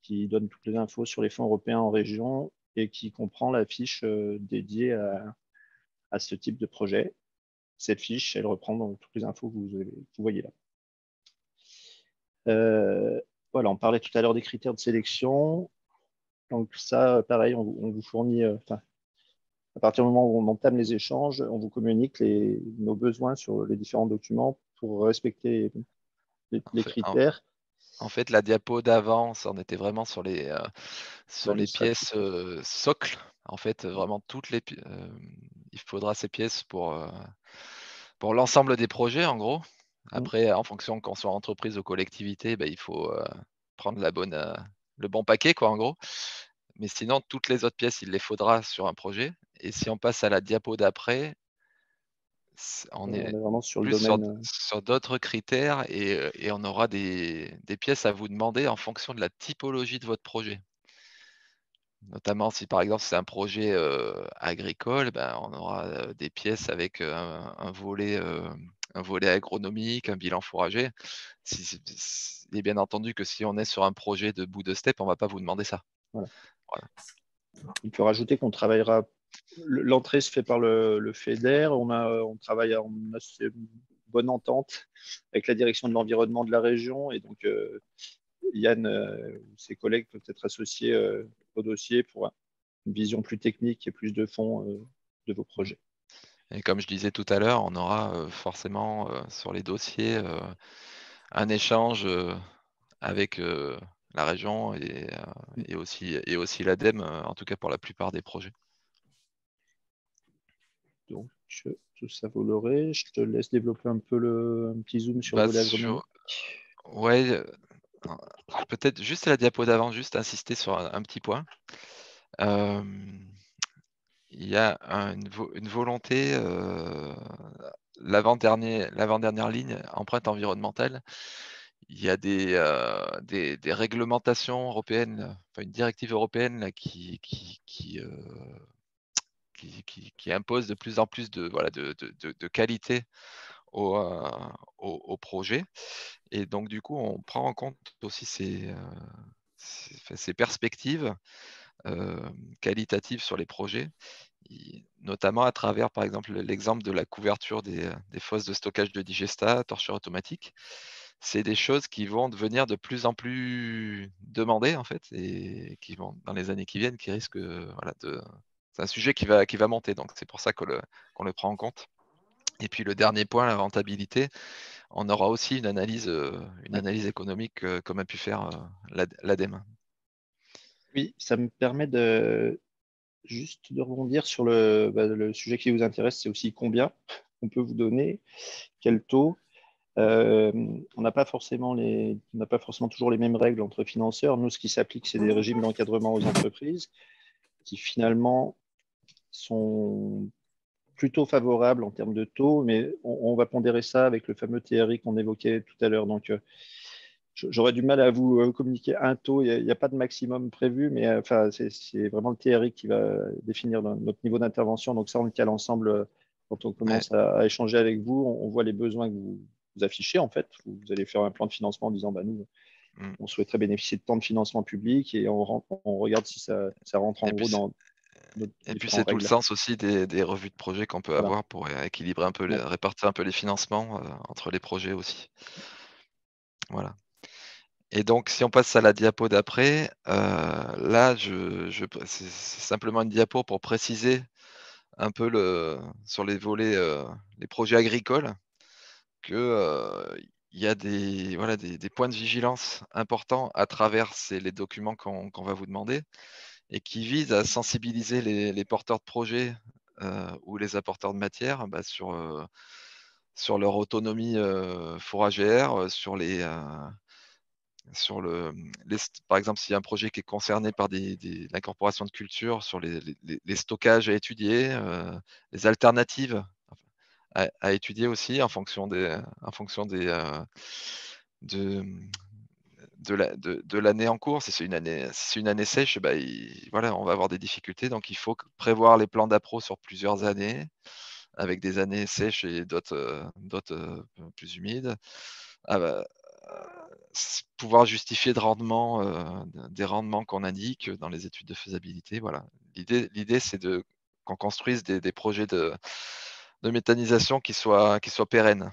qui donne toutes les infos sur les fonds européens en région et qui comprend la fiche dédiée à ce type de projet. Cette fiche, elle reprend donc toutes les infos que vous voyez là. Voilà, on parlait tout à l'heure des critères de sélection. Donc ça, pareil, on vous fournit, à partir du moment où on entame les échanges, on vous communique nos besoins sur les différents documents pour respecter les critères. En fait, la diapo d'avant, on était vraiment sur les pièces socles. En fait, vraiment il faudra ces pièces pour l'ensemble des projets, en gros. Après, en fonction qu'on soit entreprise ou collectivité, il faut prendre le bon paquet, quoi, en gros. Mais sinon, toutes les autres pièces, il les faudra sur un projet. Et si on passe à la diapo d'après, on est vraiment sur le plus domaine. sur d'autres critères et on aura des pièces à vous demander en fonction de la typologie de votre projet. Notamment si par exemple c'est un projet agricole, on aura des pièces avec un volet agronomique, un bilan fourrager. Et bien entendu que si on est sur un projet de bout de steppe, on ne va pas vous demander ça. Voilà. On peut rajouter qu'on travaillera. L'entrée se fait par le FEDER. On travaille en assez bonne entente avec la direction de l'environnement de la région. Et donc, Yann ou ses collègues peuvent être associés au dossier pour une vision plus technique et plus de fond de vos projets. Et comme je disais tout à l'heure, on aura forcément sur les dossiers un échange avec la région et aussi l'ADEME, en tout cas pour la plupart des projets. Donc, tout ça, vous l'aurez. Je te laisse développer un peu un petit zoom sur le volet agronomique. Ouais, peut-être juste à la diapo d'avant, juste insister sur un petit point. Il y a une volonté, l'avant-dernière ligne, empreinte environnementale. Il y a des réglementations européennes, enfin une directive européenne là, qui impose de plus en plus de qualité au projet. Et donc, du coup, on prend en compte aussi ces perspectives qualitatives sur les projets, notamment à travers, par exemple, l'exemple de la couverture des fosses de stockage de digestat, torcheur automatique. C'est des choses qui vont devenir de plus en plus demandées, en fait, et qui vont, dans les années qui viennent, qui risquent c'est un sujet qui va monter, donc c'est pour ça qu'on le prend en compte. Et puis le dernier point, la rentabilité, on aura aussi une analyse économique comme a pu faire l'ADEME. Oui, ça me permet juste de rebondir sur le sujet qui vous intéresse, c'est aussi combien on peut vous donner, quel taux. On n'a pas forcément toujours les mêmes règles entre financeurs. Nous, ce qui s'applique, c'est des régimes d'encadrement aux entreprises qui finalement sont plutôt favorables en termes de taux, mais on va pondérer ça avec le fameux TRI qu'on évoquait tout à l'heure. Donc, j'aurais du mal à vous communiquer un taux. Il n'y a pas de maximum prévu, mais c'est vraiment le TRI qui va définir notre niveau d'intervention. Donc, ça, on le cale ensemble quand on commence à échanger avec vous. On voit les besoins que vous affichez, en fait. Vous allez faire un plan de financement en disant, nous, on souhaiterait bénéficier de tant de financement public et on regarde si ça rentre en gros dans. Et puis c'est tout le sens aussi des revues de projets qu'on peut avoir pour équilibrer un peu, répartir un peu les financements entre les projets aussi. Voilà. Et donc si on passe à la diapo d'après, là c'est simplement une diapo pour préciser un peu sur les volets, les projets agricoles, qu'il y a des points de vigilance importants à travers les documents qu'on va vous demander, et qui vise à sensibiliser les porteurs de projets ou les apporteurs de matière sur leur autonomie fourragère, sur par exemple, s'il y a un projet qui est concerné par l'incorporation de culture sur les stockages à étudier, les alternatives à étudier aussi en fonction de l'année en cours. Si c'est une année sèche, bah, voilà, on va avoir des difficultés. Donc, il faut prévoir les plans d'appro sur plusieurs années, avec des années sèches et d'autres plus humides. Pouvoir justifier des rendements qu'on indique dans les études de faisabilité. Voilà. L'idée, c'est qu'on construise des projets de méthanisation qui soient pérennes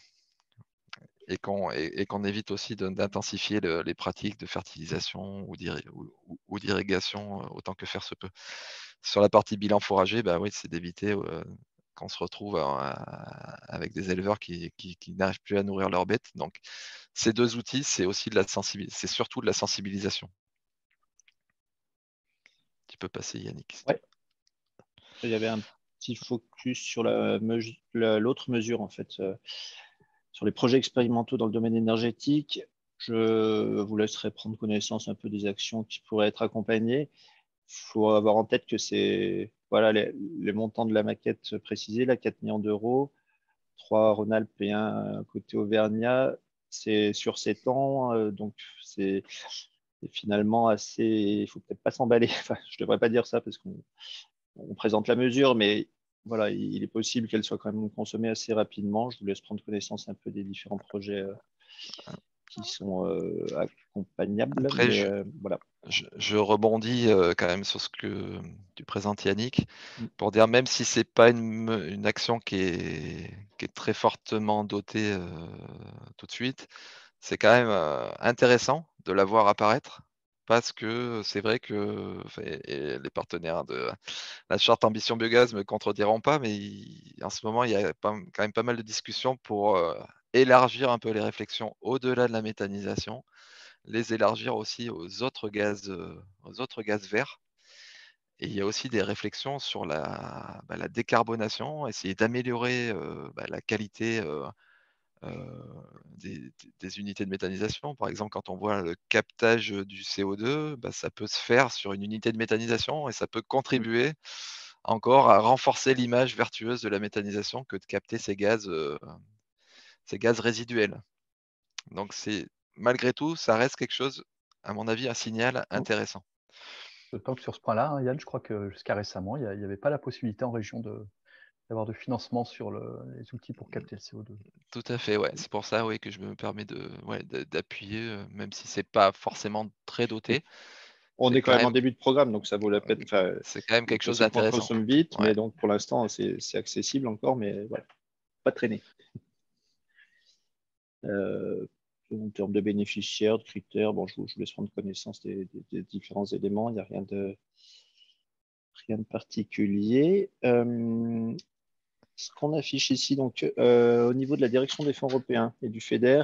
et qu'on évite aussi d'intensifier les pratiques de fertilisation ou d'irrigation autant que faire se peut. Sur la partie bilan fourrager, bah oui, c'est d'éviter qu'on se retrouve avec des éleveurs qui n'arrivent plus à nourrir leurs bêtes. Donc, ces deux outils, c'est surtout de la sensibilisation. Tu peux passer, Yannick. Ouais. Il y avait un petit focus sur l'autre mesure, en fait, sur les projets expérimentaux dans le domaine énergétique. Je vous laisserai prendre connaissance un peu des actions qui pourraient être accompagnées. Il faut avoir en tête que c'est voilà, les montants de la maquette précisée, là, 4 millions d'euros, 3 Rhône-Alpes et 1 côté Auvergnat. C'est sur 7 ans, donc c'est finalement assez. Il ne faut peut-être pas s'emballer. Enfin, je ne devrais pas dire ça parce qu'on présente la mesure, mais voilà, il est possible qu'elle soit quand même consommée assez rapidement. Je vous laisse prendre connaissance un peu des différents projets qui sont accompagnables. Après, mais, voilà. je rebondis quand même sur ce que tu présentes, Yannick, pour dire même si c'est pas une action qui est très fortement dotée tout de suite, c'est quand même intéressant de la voir apparaître parce que c'est vrai que et les partenaires de la charte Ambition Biogaz me contrediront pas, mais en ce moment, il y a quand même pas mal de discussions pour élargir un peu les réflexions au-delà de la méthanisation, les élargir aussi aux autres gaz verts. Et il y a aussi des réflexions sur la décarbonation, essayer d'améliorer la qualité des unités de méthanisation. Par exemple, quand on voit le captage du CO2, ça peut se faire sur une unité de méthanisation et ça peut contribuer encore à renforcer l'image vertueuse de la méthanisation que de capter ces gaz résiduels. Donc, malgré tout, ça reste quelque chose, à mon avis, un signal intéressant. D'autant que sur ce point-là, hein, Yann, je crois que jusqu'à récemment, il n'y avait pas la possibilité en région d'avoir de financement sur les outils pour capter le CO2. Tout à fait, ouais. C'est pour ça, oui, que je me permets d'appuyer, même si c'est pas forcément très doté. On est quand même en début de programme, donc ça vaut la peine. C'est quand même quelque chose d'intéressant. On consomme vite, mais donc pour l'instant, c'est accessible encore, mais voilà, pas traîner. En termes de bénéficiaires, de critères, bon, je vous laisse prendre connaissance des différents éléments. Il n'y a rien de particulier. Ce qu'on affiche ici, donc, au niveau de la direction des fonds européens et du FEDER,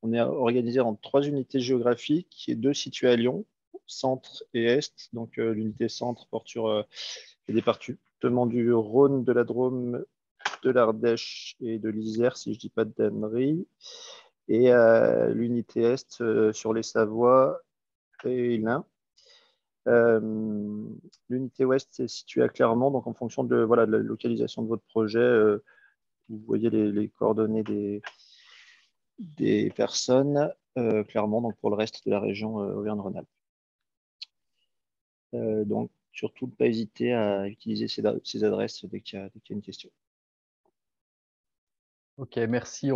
on est organisé en 3 unités géographiques et 2 situées à Lyon, centre et est. Donc, l'unité centre porte sur les départements du Rhône, de la Drôme, de l'Ardèche et de l'Isère, si je ne dis pas de dannerie. Et l'unité est sur les Savoies et l'Ain. L'unité ouest est située à Clermont, donc en fonction de la localisation de votre projet, vous voyez les coordonnées des personnes, clairement, donc pour le reste de la région Auvergne-Rhône-Alpes. Donc, surtout ne pas hésiter à utiliser ces adresses dès qu'il y a une question. Ok, merci.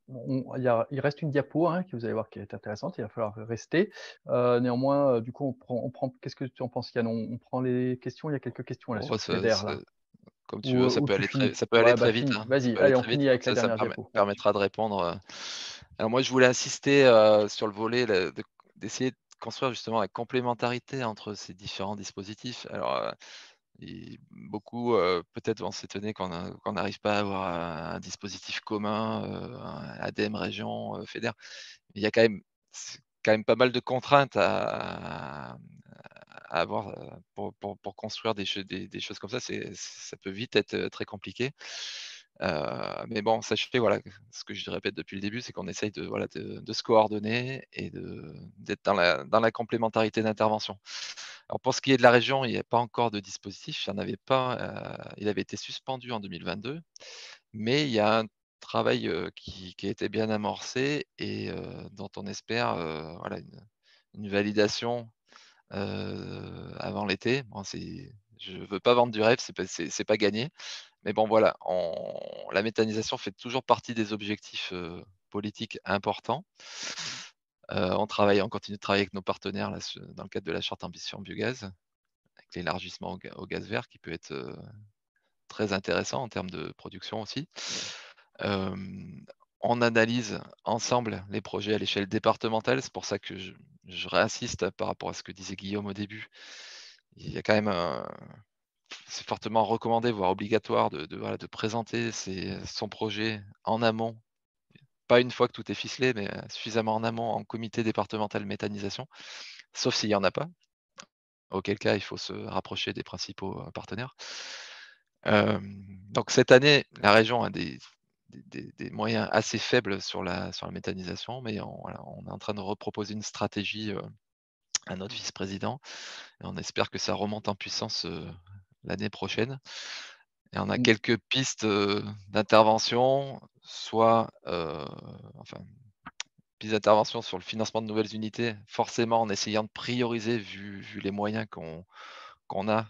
Il reste une diapo que vous allez voir qui est intéressante. Il va falloir rester. Néanmoins, du coup, on prend. Qu'est-ce que tu en penses, Yann? On prend les questions. Il y a quelques questions là sur le FEDER. Comme tu veux, ça peut aller très vite. Hein. Vas-y, allez, on finit avec la dernière diapo. Ça permettra de répondre. Alors moi, je voulais insister sur le volet d'essayer de construire justement la complémentarité entre ces différents dispositifs. Alors, beaucoup peut-être vont s'étonner qu'on n'arrive pas à avoir un dispositif commun, un ADEME région, FEDER. Il y a quand même pas mal de contraintes à avoir pour construire des choses comme ça. Ça peut vite être très compliqué. Mais bon, sachez, voilà, ce que je répète depuis le début, c'est qu'on essaye de se coordonner et d'être dans la complémentarité d'intervention. Alors pour ce qui est de la région, il n'y a pas encore de dispositif. Il n'y en avait pas, il avait été suspendu en 2022, mais il y a un travail qui a été bien amorcé et dont on espère voilà, une validation avant l'été. Bon, je ne veux pas vendre du rêve, c'est pas gagné. Mais bon, voilà, la méthanisation fait toujours partie des objectifs politiques importants. On continue de travailler avec nos partenaires là, dans le cadre de la charte ambition biogaz, avec l'élargissement au gaz vert qui peut être très intéressant en termes de production aussi. On analyse ensemble les projets à l'échelle départementale. C'est pour ça que je réinsiste par rapport à ce que disait Guillaume au début. Il y a quand même c'est fortement recommandé, voire obligatoire, de présenter son projet en amont, pas une fois que tout est ficelé, mais suffisamment en amont en comité départemental méthanisation, sauf s'il n'y en a pas, auquel cas il faut se rapprocher des principaux partenaires. Donc cette année, la région a des moyens assez faibles sur la méthanisation, mais on est en train de reproposer une stratégie à notre vice-président, et on espère que ça remonte en puissance l'année prochaine. Et on a quelques pistes d'intervention, soit pistes d'intervention sur le financement de nouvelles unités, forcément en essayant de prioriser vu les moyens qu'on a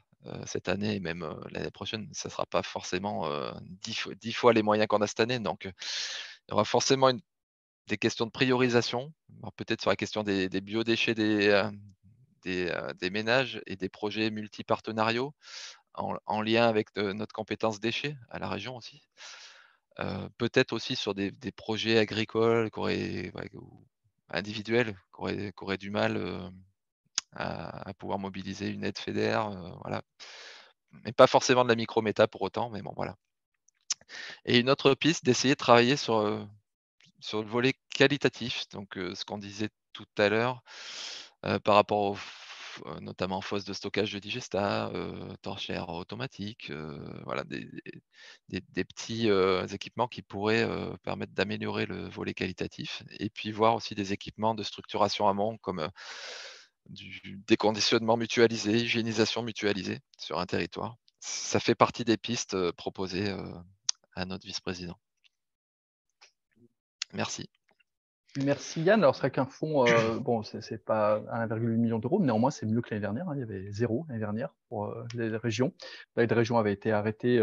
cette année et même l'année prochaine. Ça ne sera pas forcément 10 fois les moyens qu'on a cette année. Donc, il y aura forcément des questions de priorisation, peut-être sur la question des biodéchets des ménages et des projets multipartenariaux en lien avec notre compétence déchets à la région aussi. Peut-être aussi sur des projets agricoles ou individuels qui auraient du mal à pouvoir mobiliser une aide FEDER, voilà. Mais pas forcément de la microméta pour autant, mais bon, voilà. Et une autre piste, d'essayer de travailler sur le volet qualitatif, donc ce qu'on disait tout à l'heure par rapport notamment fosses de stockage de digestat, torchères automatiques, voilà, des petits équipements qui pourraient permettre d'améliorer le volet qualitatif. Et puis voir aussi des équipements de structuration amont comme du déconditionnement mutualisé, hygiénisation mutualisée sur un territoire. Ça fait partie des pistes proposées à notre vice-président. Merci. Merci Yann. Alors, c'est vrai qu'un fonds, bon, c'est pas 1,8 million d'euros, mais néanmoins, c'est mieux que l'année dernière. Hein. Il y avait 0 l'année dernière pour les régions. L'aide région avait été arrêtée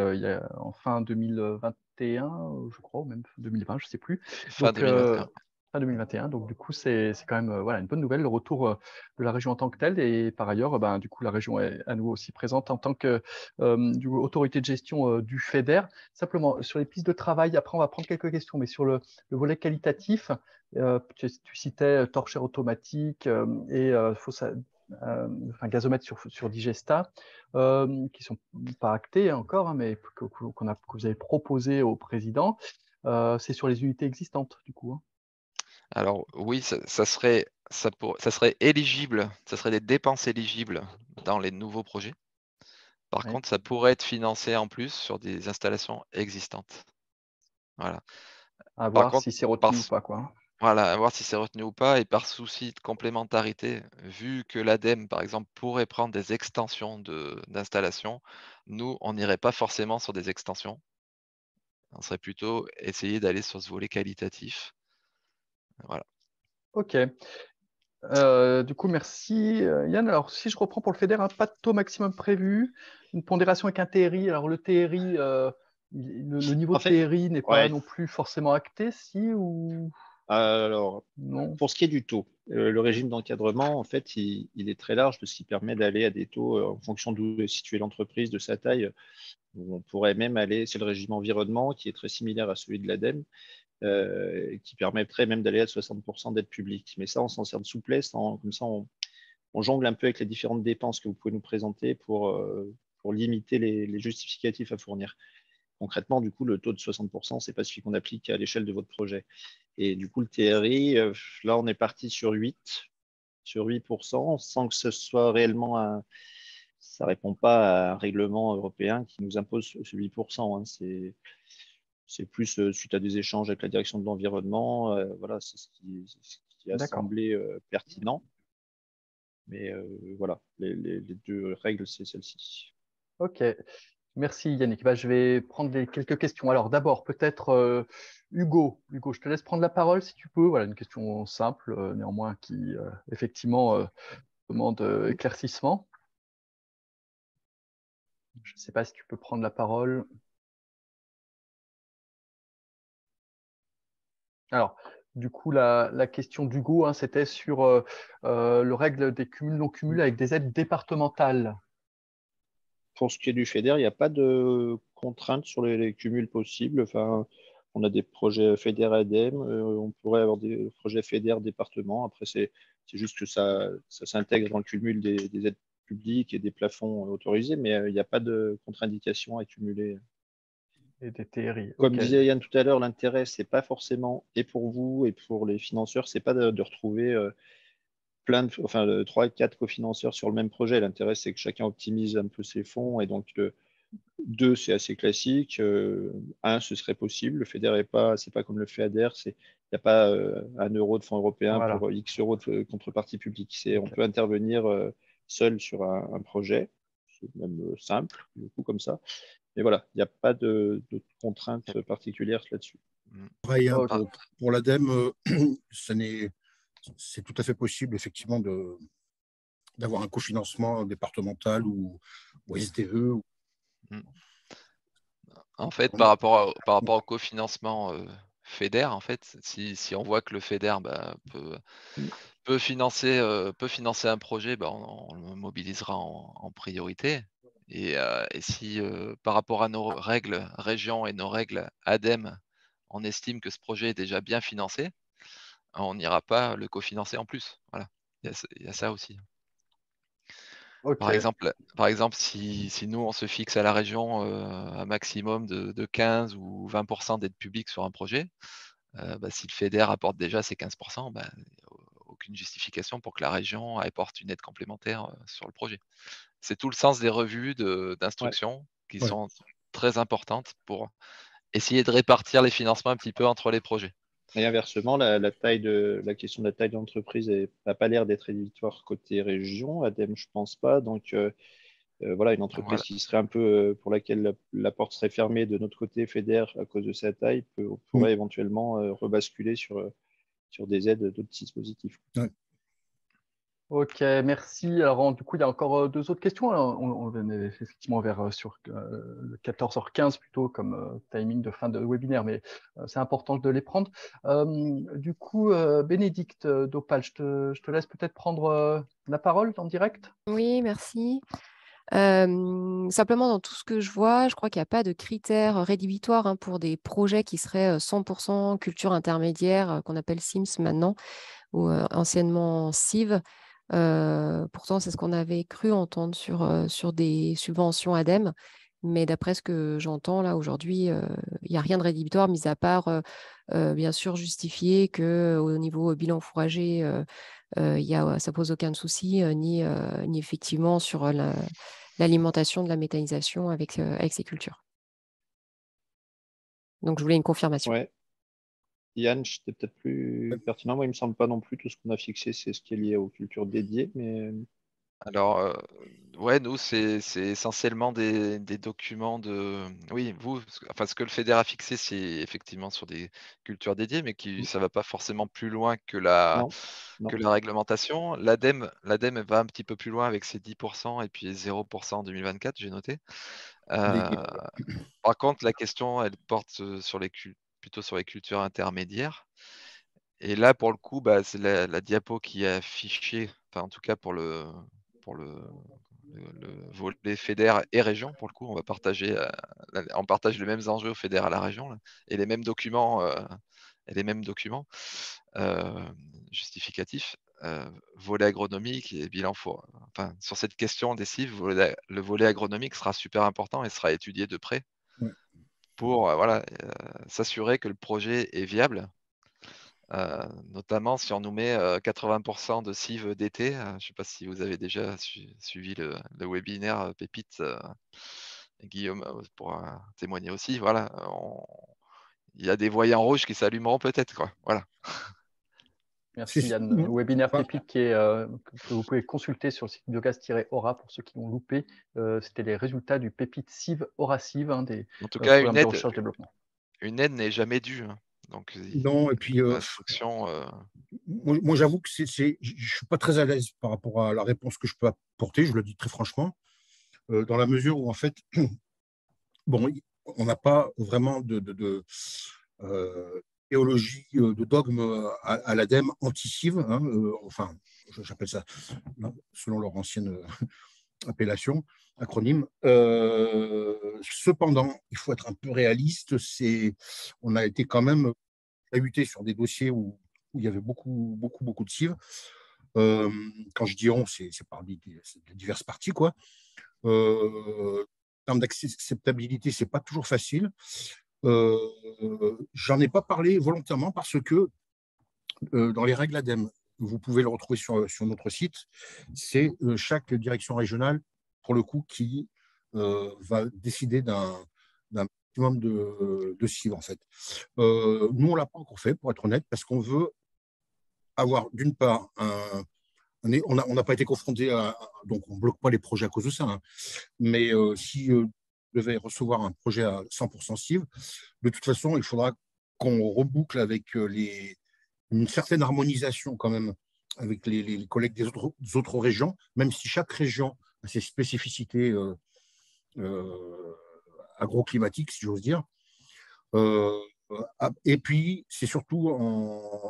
en fin 2021, je crois, ou même 2020, je ne sais plus. Fin 2021. Fin 2021. Donc, du coup, c'est quand même voilà, une bonne nouvelle, le retour de la région en tant que telle. Et par ailleurs, ben, du coup, la région est à nouveau aussi présente en tant que autorité de gestion du FEDER. Simplement, sur les pistes de travail, après, on va prendre quelques questions, mais sur le volet qualitatif, tu citais torchère automatique et gazomètre sur Digesta, qui ne sont pas actés encore, hein, mais que vous avez proposé au président. C'est sur les unités existantes, du coup. Hein. Alors oui, ça serait éligible, ça serait des dépenses éligibles dans les nouveaux projets. Par Oui. contre, ça pourrait être financé en plus sur des installations existantes. Voilà. À Par voir contre, si c'est retenu ou pas, quoi. Voilà, à voir si c'est retenu ou pas. Et par souci de complémentarité, vu que l'ADEME, par exemple, pourrait prendre des extensions d'installation, nous, on n'irait pas forcément sur des extensions. On serait plutôt essayer d'aller sur ce volet qualitatif. Voilà. Ok. Du coup, merci Yann. Alors, si je reprends pour le FEDER, pas de taux maximum prévu, une pondération avec un TRI. Alors, le TRI, le niveau En de fait, TRI n'est pas ouais. non plus forcément acté, si ou Alors, non? pour ce qui est du taux, le régime d'encadrement, en fait, il est très large, parce qu'il permet d'aller à des taux en fonction d'où est située l'entreprise, de sa taille. On pourrait même aller, c'est le régime environnement qui est très similaire à celui de l'ADEME, qui permettrait même d'aller à 60% d'aide publique. Mais ça, on s'en sert de souplesse, comme ça, on jongle un peu avec les différentes dépenses que vous pouvez nous présenter pour limiter les justificatifs à fournir. Concrètement, du coup, le taux de 60%, c'est pas celui qu'on applique à l'échelle de votre projet. Et du coup, le TRI, là, on est parti sur 8%, sans que ce soit réellement ça répond pas à un règlement européen qui nous impose ce 8%. Hein. c'est plus suite à des échanges avec la direction de l'environnement. Voilà, c'est ce qui a D'accord. semblé pertinent. Mais voilà, les deux règles, c'est celle-ci. Ok. Merci Yannick. Bah, je vais prendre quelques questions. Alors d'abord, peut-être Hugo. Hugo, je te laisse prendre la parole si tu peux. Voilà, une question simple, néanmoins, qui effectivement demande éclaircissement. Je ne sais pas si tu peux prendre la parole. Alors, du coup, la question d'Hugo, hein, c'était sur le règle des cumuls non-cumuls avec des aides départementales. Pour ce qui est du FEDER, il n'y a pas de contraintes sur les cumuls possibles. Enfin, on a des projets FEDER ADEME, on pourrait avoir des projets FEDER département. Après, c'est juste que ça s'intègre dans le cumul des aides publiques et des plafonds autorisés, mais il n'y a pas de contre-indication à cumuler. Et des TRI. Comme Ok. disait Yann tout à l'heure, l'intérêt, c'est pas forcément, et pour vous et pour les financeurs, c'est pas de retrouver enfin, 3 4 cofinanceurs sur le même projet. L'intérêt, c'est que chacun optimise un peu ses fonds. Et donc, 2, c'est assez classique. 1, ce serait possible. Le FEDER c'est pas comme le FEADER. Il n'y a pas 1 euro de fonds européens Voilà. pour X euros de contrepartie publique. On Ok. peut intervenir seul sur un projet. C'est même simple, du coup, comme ça. Mais voilà, il n'y a pas de contraintes particulières là-dessus. Pareil, hein, Ok. pour l'ADEME, c'est tout à fait possible, effectivement, d'avoir un cofinancement départemental ou SDE. Mm. En fait, par rapport au cofinancement FEDER, en fait, si on voit que le FEDER peut financer un projet, bah, on le mobilisera en priorité. Et si par rapport à nos règles région et nos règles ADEME, on estime que ce projet est déjà bien financé, on n'ira pas le cofinancer en plus. Voilà, il y a ça aussi. Ok. Par exemple, si nous, on se fixe à la région un maximum de 15 ou 20% d'aide publique sur un projet, bah, si le FEDER apporte déjà ces 15%, bah, aucune justification pour que la région apporte une aide complémentaire sur le projet. C'est tout le sens des revues Ouais. d'instruction qui Ouais. sont très importantes pour essayer de répartir les financements un petit peu entre les projets. Et inversement, la question de la taille de l'entreprise n'a pas l'air d'être rédhibitoire côté région. ADEME, je pense pas. Donc, voilà, une entreprise Voilà. qui serait un peu pour laquelle la porte serait fermée de notre côté, FEDER, à cause de sa taille, pourrait éventuellement rebasculer sur des aides d'autres dispositifs. Ouais. Ok, merci. Alors, du coup, il y a encore deux autres questions. Alors, on est effectivement vers sur le 14h15 plutôt comme timing de fin de webinaire, mais c'est important de les prendre. Du coup, Bénédicte Dopal, je te laisse peut-être prendre la parole en direct. Oui, merci. Simplement, dans tout ce que je vois, je crois qu'il n'y a pas de critères rédhibitoires hein, pour des projets qui seraient 100% culture intermédiaire, qu'on appelle SIMS maintenant, ou anciennement CIV. Pourtant, c'est ce qu'on avait cru entendre sur des subventions ADEME. Mais d'après ce que j'entends là aujourd'hui, il n'y a rien de rédhibitoire, mis à part, bien sûr, justifier qu'au niveau bilan fourragé, ça pose aucun souci, ni effectivement sur l'alimentation de la méthanisation avec ces cultures. Donc, je voulais une confirmation. Ouais. Yann, c'était peut-être plus pertinent. Moi, il me semble pas non plus. Tout ce qu'on a fixé, c'est ce qui est lié aux cultures dédiées. Mais Alors, ouais, nous, c'est essentiellement des documents de. Oui, ce que le FEDER a fixé, c'est effectivement sur des cultures dédiées, mais ça va pas forcément plus loin que la non. réglementation. L'ADEME, elle va un petit peu plus loin avec ses 10% et puis 0% en 2024, j'ai noté. Par contre, la question, elle porte plutôt sur les cultures intermédiaires. Et là, pour le coup, bah, c'est la diapo qui est affichée, enfin, en tout cas pour le volet FEDER et région. Pour le coup, on partage les mêmes enjeux au FEDER à la région là, et les mêmes documents, justificatifs. Volet agronomique et bilan enfin, sur cette question des cives, le volet agronomique sera super important et sera étudié de près Ouais. pour s'assurer que le projet est viable. Notamment si on nous met 80% de cives d'été. Je ne sais pas si vous avez déjà suivi le webinaire Pépite. Guillaume pourra témoigner aussi. Voilà, il y a des voyants rouges qui s'allumeront peut-être, quoi. Voilà. Merci Yann. Le webinaire Pépite que vous pouvez consulter sur le site biogaz-aura pour ceux qui l'ont loupé. C'était les résultats du Pépite Civ Aura Civ, des En tout cas, programmes de recherche-développement. Une aide n'est jamais due. Hein. Donc, non, et puis l'instruction. Moi, j'avoue que je ne suis pas très à l'aise par rapport à la réponse que je peux apporter, je le dis très franchement, dans la mesure où, en fait, bon, on n'a pas vraiment de théologie, de dogme à l'ADEME anti-CIV, hein, enfin, j'appelle ça, selon leur ancienne appellation, acronyme. Cependant, il faut être un peu réaliste. On a été quand même chahuté sur des dossiers où il y avait beaucoup de CIV. Quand je dis on, c'est par diverses parties, quoi. En termes d'acceptabilité, c'est pas toujours facile. J'en ai pas parlé volontairement parce que dans les règles ADEME, vous pouvez le retrouver sur notre site, c'est chaque direction régionale, pour le coup, qui va décider d'un maximum de CIV, en fait. Nous, on ne l'a pas encore fait, pour être honnête, parce qu'on veut avoir, d'une part, on n'a pas été confronté donc on ne bloque pas les projets à cause de ça, hein, mais si on devait recevoir un projet à 100% CIV, de toute façon, il faudra qu'on reboucle avec une certaine harmonisation quand même avec les collègues des autres régions, même si chaque région a ses spécificités agroclimatiques, si j'ose dire. Et puis, c'est surtout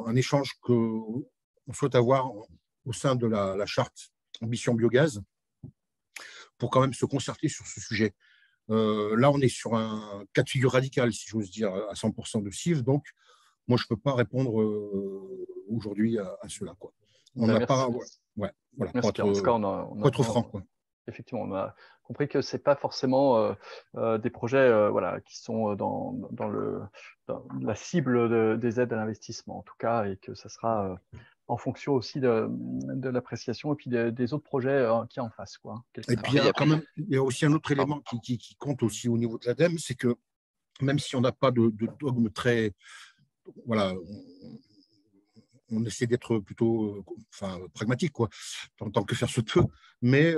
un échange qu'on souhaite avoir au sein de la charte Ambition Biogaz pour quand même se concerter sur ce sujet. Là, on est sur un cas de figure radical, si j'ose dire, à 100% de CIV. Donc, moi, je ne peux pas répondre aujourd'hui à cela, quoi. On n'a pas. Ouais, voilà, merci, pour être franc, quoi. Effectivement, on a compris que ce n'est pas forcément des projets qui sont dans la cible des aides à l'investissement, en tout cas, et que ça sera en fonction aussi de l'appréciation et puis des autres projets qui en face, quoi. Et puis, il y a aussi un autre élément qui compte aussi au niveau de l'ADEME, c'est que même si on n'a pas de dogme très. Voilà, on essaie d'être plutôt pragmatique, quoi, tant que faire se peut. Mais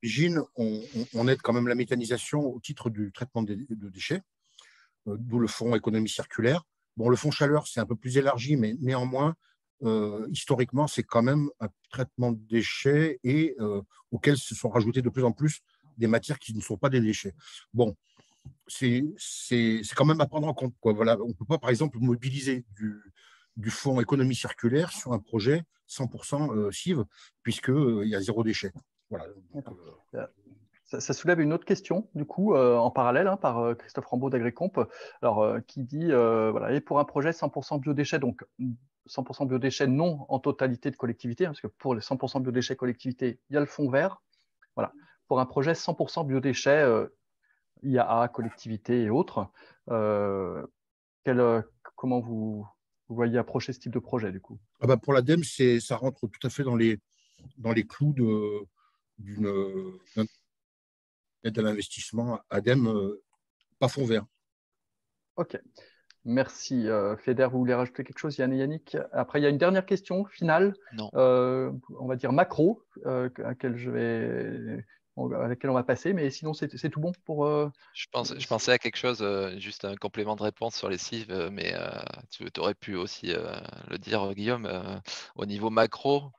Gine, on aide quand même la méthanisation au titre du traitement de déchets, d'où le fonds économie circulaire. Bon, le fonds chaleur, c'est un peu plus élargi, mais néanmoins, historiquement, c'est quand même un traitement de déchets et auquel se sont rajoutés de plus en plus des matières qui ne sont pas des déchets. Bon, c'est quand même à prendre en compte, quoi. Voilà, on ne peut pas, par exemple, mobiliser du fonds économie circulaire sur un projet 100% CIV, puisqu'il y a zéro déchet. Voilà. Donc, ça soulève une autre question, du coup, en parallèle, par Christophe Rambaud d'Agricomp, qui dit, voilà, et pour un projet 100% biodéchets, donc 100% biodéchets non en totalité de collectivité, parce que pour les 100% biodéchets collectivité, il y a le fonds vert. Voilà. Pour un projet 100% biodéchets, IAA, collectivité et autres, comment vous voyez approcher ce type de projet, du coup? Pour l'ADEME, ça rentre tout à fait dans les clous d'une aide à l'investissement ADEME, pas fonds vert. OK. Merci. Fédère, vous voulez rajouter quelque chose, Yann et Yannick? Après, il y a une dernière question finale, on va dire macro, à laquelle on va passer, mais sinon, c'est tout bon pour… Je pensais à quelque chose, juste un complément de réponse sur les CIV, mais tu aurais pu aussi le dire, Guillaume. Au niveau macro,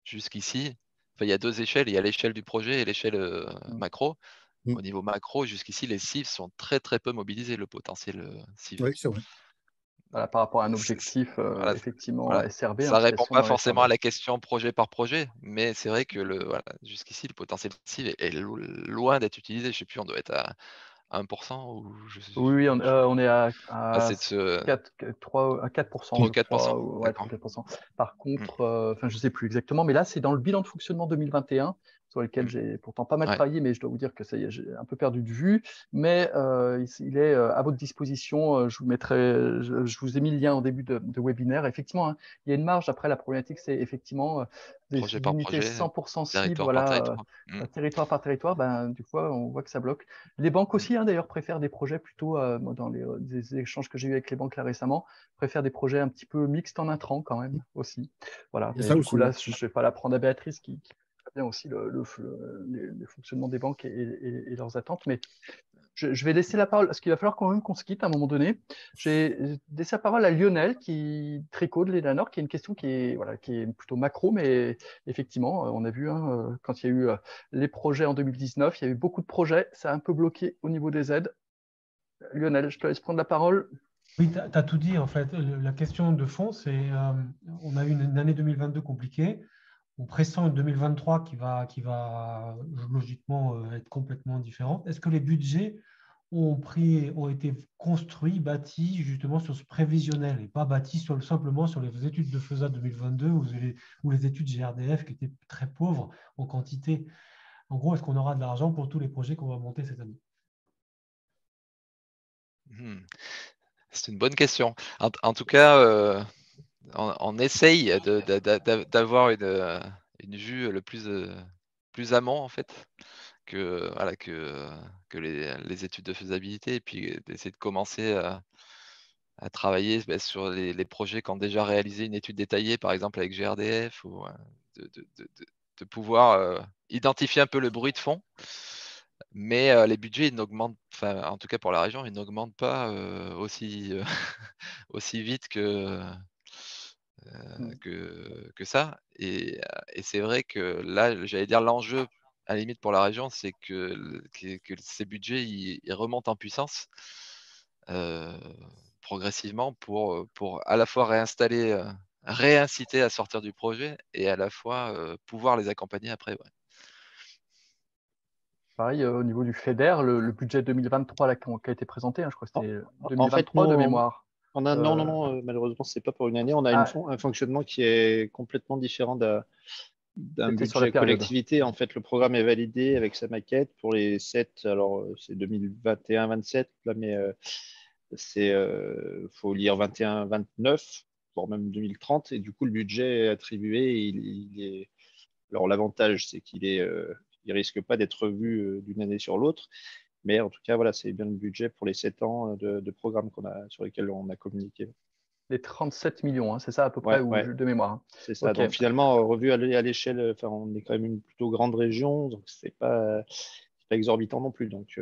jusqu'ici, il y a deux échelles, il y a l'échelle du projet et l'échelle macro. Au niveau macro, jusqu'ici, les CIV sont très très peu mobilisés, le potentiel CIV. Oui, c'est vrai. Voilà, par rapport à un objectif, effectivement, voilà. SRB. Ça ne répond pas forcément à la question projet par projet, mais c'est vrai que jusqu'ici, le potentiel CIV est loin d'être utilisé. Je ne sais plus, on doit être à 1% ou oui, on est à 4%. 4%, je crois. 4%. Par contre, je ne sais plus exactement, mais là, c'est dans le bilan de fonctionnement 2021. sur lesquels j'ai pourtant pas mal Ouais. travaillé, mais je dois vous dire que ça y est, j'ai un peu perdu de vue. Mais il est à votre disposition. Je vous ai mis le lien au début de webinaire. Effectivement, hein, il y a une marge. Après, la problématique, c'est effectivement des Projet par unités projet, 100% cibles, territoire par voilà, territoire. territoire par territoire. Ben, du coup, on voit que ça bloque. Les banques aussi, hein, d'ailleurs, préfèrent des projets plutôt, moi, dans des échanges que j'ai eu avec les banques là récemment, préfèrent des projets un petit peu mixtes en intrant quand même aussi. Voilà. Il y a Mais ça du aussi, coup, là, ouais. je ne vais pas l'apprendre à Béatrice qui connaît bien aussi le fonctionnement des banques et leurs attentes. Mais je vais laisser la parole, parce qu'il va falloir quand même qu'on se quitte à un moment donné. J'ai laissé la parole à Lionel, Tricot de l'Elanor, qui est une question voilà, qui est plutôt macro, mais effectivement, on a vu, hein, quand il y a eu les projets en 2019, il y a eu beaucoup de projets, ça a un peu bloqué au niveau des aides. Lionel, je te laisse prendre la parole. Oui, tu as tout dit en fait. La question de fond, c'est on a eu une année 2022 compliquée. On pressent une 2023 qui va logiquement être complètement différente. Est-ce que les budgets ont été construits, bâtis justement sur ce prévisionnel et pas bâtis simplement sur les études de FESA 2022 ou les études GRDF qui étaient très pauvres en quantité? En gros, est-ce qu'on aura de l'argent pour tous les projets qu'on va monter cette année? C'est une bonne question. En tout cas, on essaye d'avoir une vue le plus amont, en fait, voilà, que les études de faisabilité, et puis d'essayer de commencer à travailler sur les projets qui ont déjà réalisé une étude détaillée, par exemple avec GRDF, ou de pouvoir identifier un peu le bruit de fond. Mais les budgets, ils n'augmentent, enfin, en tout cas pour la région, ils n'augmentent pas aussi vite que ça. Et c'est vrai que là, j'allais dire l'enjeu, à la limite pour la région, c'est que ces budgets, ils remontent en puissance progressivement pour à la fois réinciter à sortir du projet et à la fois pouvoir les accompagner après. Ouais. Pareil, au niveau du FEDER, le budget 2023 là, qui a été présenté, hein, je crois que c'était En fait, 2023 de nous, mémoire. non, malheureusement, c'est pas pour une année. On a un fonctionnement qui est complètement différent d'un C'était sur la budget période. collectivité. En fait, le programme est validé avec sa maquette pour les 7, alors c'est 2021-27, là, mais faut lire 21-29, voire même 2030, et du coup, le budget est attribué, alors l'avantage, c'est il risque pas d'être revu d'une année sur l'autre, mais en tout cas, voilà, c'est bien le budget pour les 7 ans de programme sur lesquels on a communiqué. Les 37 millions, hein, c'est ça à peu près, Ouais. de mémoire. Hein. C'est ça. Okay. Donc finalement, revu à l'échelle, enfin, on est quand même une plutôt grande région, donc c'est pas exorbitant non plus. Donc,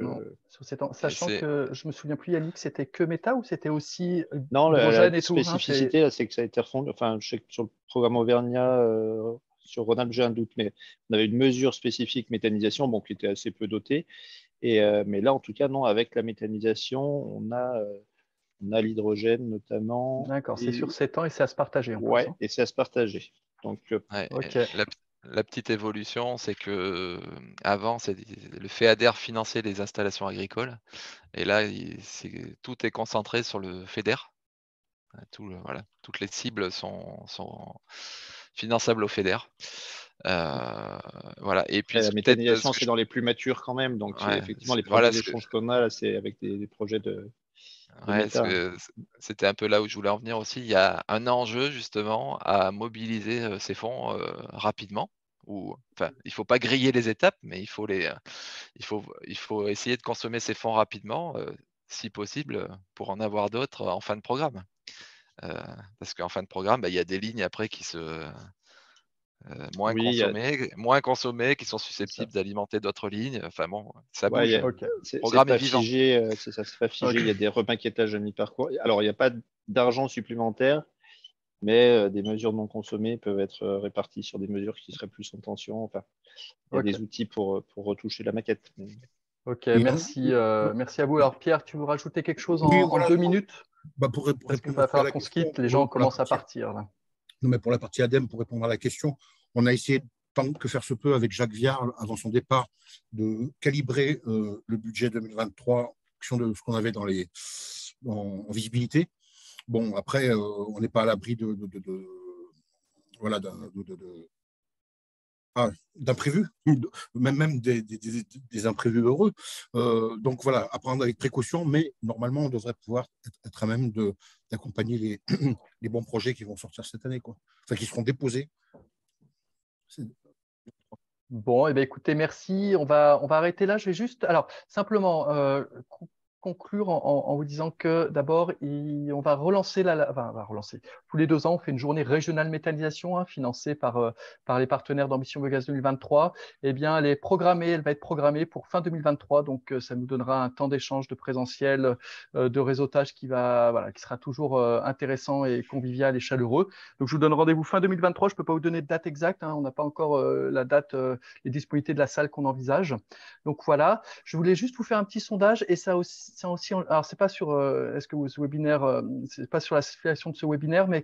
sachant que je me souviens plus, Yannick, c'était que méta ou c'était aussi non, hydrogène la et tout, spécificité, c'est que ça a été refondu. Enfin, je sais que sur le programme Auvergnat, sur Rhône-Alpes, j'ai un doute, mais on avait une mesure spécifique méthanisation, bon, qui était assez peu dotée. Mais là, en tout cas, non, avec la méthanisation, on a l'hydrogène notamment. D'accord, c'est sur 7 ans et c'est à se partager en plus. Hein. Et c'est à se partager. Donc, okay. La petite évolution, c'est que avant, le FEADER finançait les installations agricoles, et là, tout est concentré sur le FEDER. Toutes les cibles sont finançables au FEDER. Voilà. Et puis la méthanisation, c'est dans les plus matures quand même. Donc, effectivement, les projets d'échange qu'on a, là, c'est avec des projets de méta. C'était un peu là où je voulais en venir aussi. Il y a un enjeu justement à mobiliser ces fonds rapidement. Enfin, il ne faut pas griller les étapes, mais il faut essayer de consommer ces fonds rapidement, si possible, pour en avoir d'autres en fin de programme. Parce qu'en fin de programme, il y a des lignes après qui se moins consommées, qui sont susceptibles d'alimenter d'autres lignes. Enfin bon, ça bouge. Le programme est vivant. C'est ça, c'est pas figé. Il y a des remaquettages à mi-parcours. Alors, il n'y a pas d'argent supplémentaire, mais des mesures non consommées peuvent être réparties sur des mesures qui seraient plus en tension. Enfin, il y a des outils pour retoucher la maquette. Ok, merci à vous. Alors, Pierre, tu veux rajouter quelque chose en 2 minutes? Pour parce qu'il va falloir qu'on se quitte, les gens commencent à partir. Là. Non, mais pour la partie ADEME, pour répondre à la question, on a essayé, tant que faire se peut, avec Jacques Viard, avant son départ, de calibrer le budget 2023 en fonction de ce qu'on avait en visibilité. Bon, après, on n'est pas à l'abri d'imprévus, même des imprévus heureux. Donc voilà, à prendre avec précaution, mais normalement, on devrait pouvoir être à même d'accompagner les bons projets qui vont sortir cette année, quoi. Enfin, qui seront déposés. Bon, eh bien, écoutez, merci. On va arrêter là. Je vais juste, alors, simplement conclure en vous disant que d'abord, on va relancer enfin, on va relancer. Tous les 2 ans, on fait une journée régionale méthanisation, hein, financée par les partenaires d'Ambition Biogaz 2023. Eh bien, elle va être programmée pour fin 2023. Donc, ça nous donnera un temps d'échange de présentiel, de réseautage qui sera toujours intéressant et convivial et chaleureux. Donc, je vous donne rendez-vous fin 2023. Je ne peux pas vous donner de date exacte, hein. On n'a pas encore la date, les disponibilités de la salle qu'on envisage. Donc, voilà. Je voulais juste vous faire un petit sondage et ça aussi, alors c'est pas sur ce webinaire, c'est pas sur la situation de ce webinaire, mais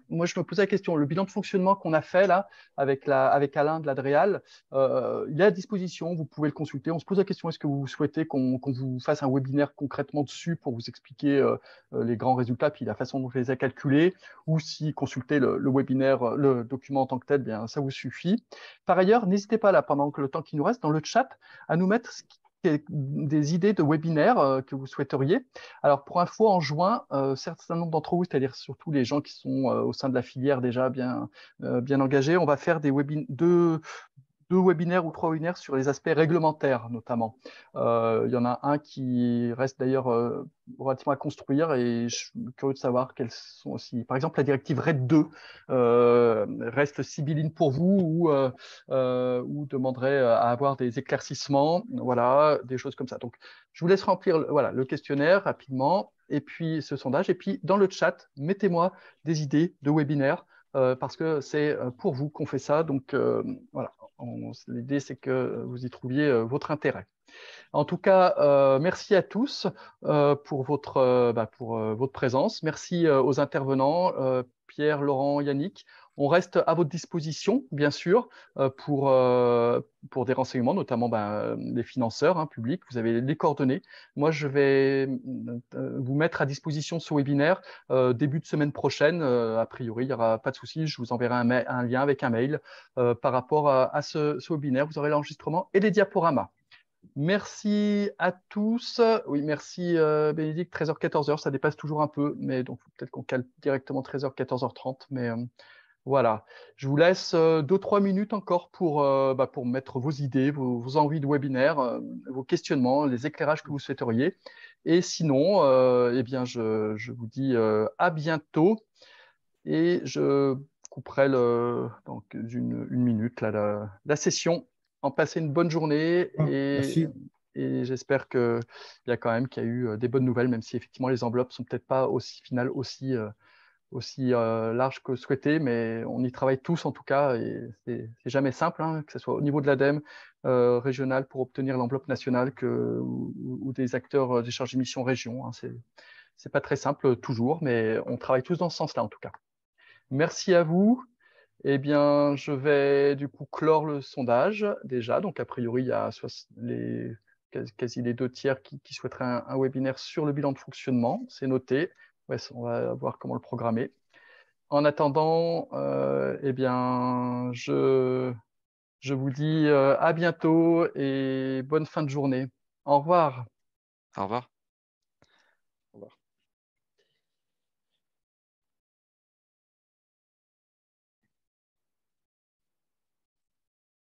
moi je me posais la question, le bilan de fonctionnement qu'on a fait là avec Alain de l'Adréal, il est à disposition, vous pouvez le consulter. On se pose la question, est-ce que vous souhaitez qu'on vous fasse un webinaire concrètement dessus pour vous expliquer les grands résultats puis la façon dont on les a calculés, ou si consulter le webinaire, le document en tant que tel, bien ça vous suffit. Par ailleurs, n'hésitez pas là, pendant le temps qui nous reste, dans le chat, à nous mettre des idées de webinaires que vous souhaiteriez. Alors, pour info, en juin, certain nombre d'entre vous, c'est-à-dire surtout les gens qui sont au sein de la filière déjà bien engagés, on va faire deux webinaires ou 3 webinaires sur les aspects réglementaires, notamment. Il y en a un qui reste d'ailleurs relativement à construire et je suis curieux de savoir quels sont aussi. Par exemple, la directive RED 2 reste sibylline pour vous ou demanderait à avoir des éclaircissements, voilà, des choses comme ça. Donc, je vous laisse remplir le questionnaire rapidement et puis ce sondage. Et puis, dans le chat, mettez-moi des idées de webinaires parce que c'est pour vous qu'on fait ça. Donc, voilà. L'idée, c'est que vous y trouviez votre intérêt. En tout cas, merci à tous pour votre présence. Merci aux intervenants, Pierre, Laurent, Yannick. On reste à votre disposition, bien sûr, pour des renseignements, notamment les financeurs publics. Vous avez les coordonnées. Moi, je vais vous mettre à disposition ce webinaire début de semaine prochaine. A priori, il n'y aura pas de souci. Je vous enverrai un lien avec un mail par rapport à ce webinaire. Vous aurez l'enregistrement et les diaporamas. Merci à tous. Oui, merci Bénédicte. 13h-14h, ça dépasse toujours un peu, mais donc peut-être qu'on cale directement 13h-14h30. Mais voilà, je vous laisse 2-3 minutes encore pour mettre vos idées, vos envies de webinaire, vos questionnements, les éclairages que vous souhaiteriez. Et sinon, eh bien, je vous dis à bientôt et je couperai donc une minute la session. En passer une bonne journée et j'espère qu'il y a eu des bonnes nouvelles, même si effectivement les enveloppes sont peut-être pas aussi finales, aussi larges que souhaité, mais on y travaille tous en tout cas et c'est jamais simple, hein, que ce soit au niveau de l'ADEME régional pour obtenir l'enveloppe nationale ou des acteurs des charges d'émission région. Hein, c'est pas très simple toujours, mais on travaille tous dans ce sens-là en tout cas. Merci à vous. Eh bien, je vais du coup clore le sondage déjà. Donc, a priori, il y a quasi les 2 tiers qui souhaiteraient un webinaire sur le bilan de fonctionnement. C'est noté. Ouais, on va voir comment le programmer. En attendant, eh bien, je vous dis à bientôt et bonne fin de journée. Au revoir. Au revoir.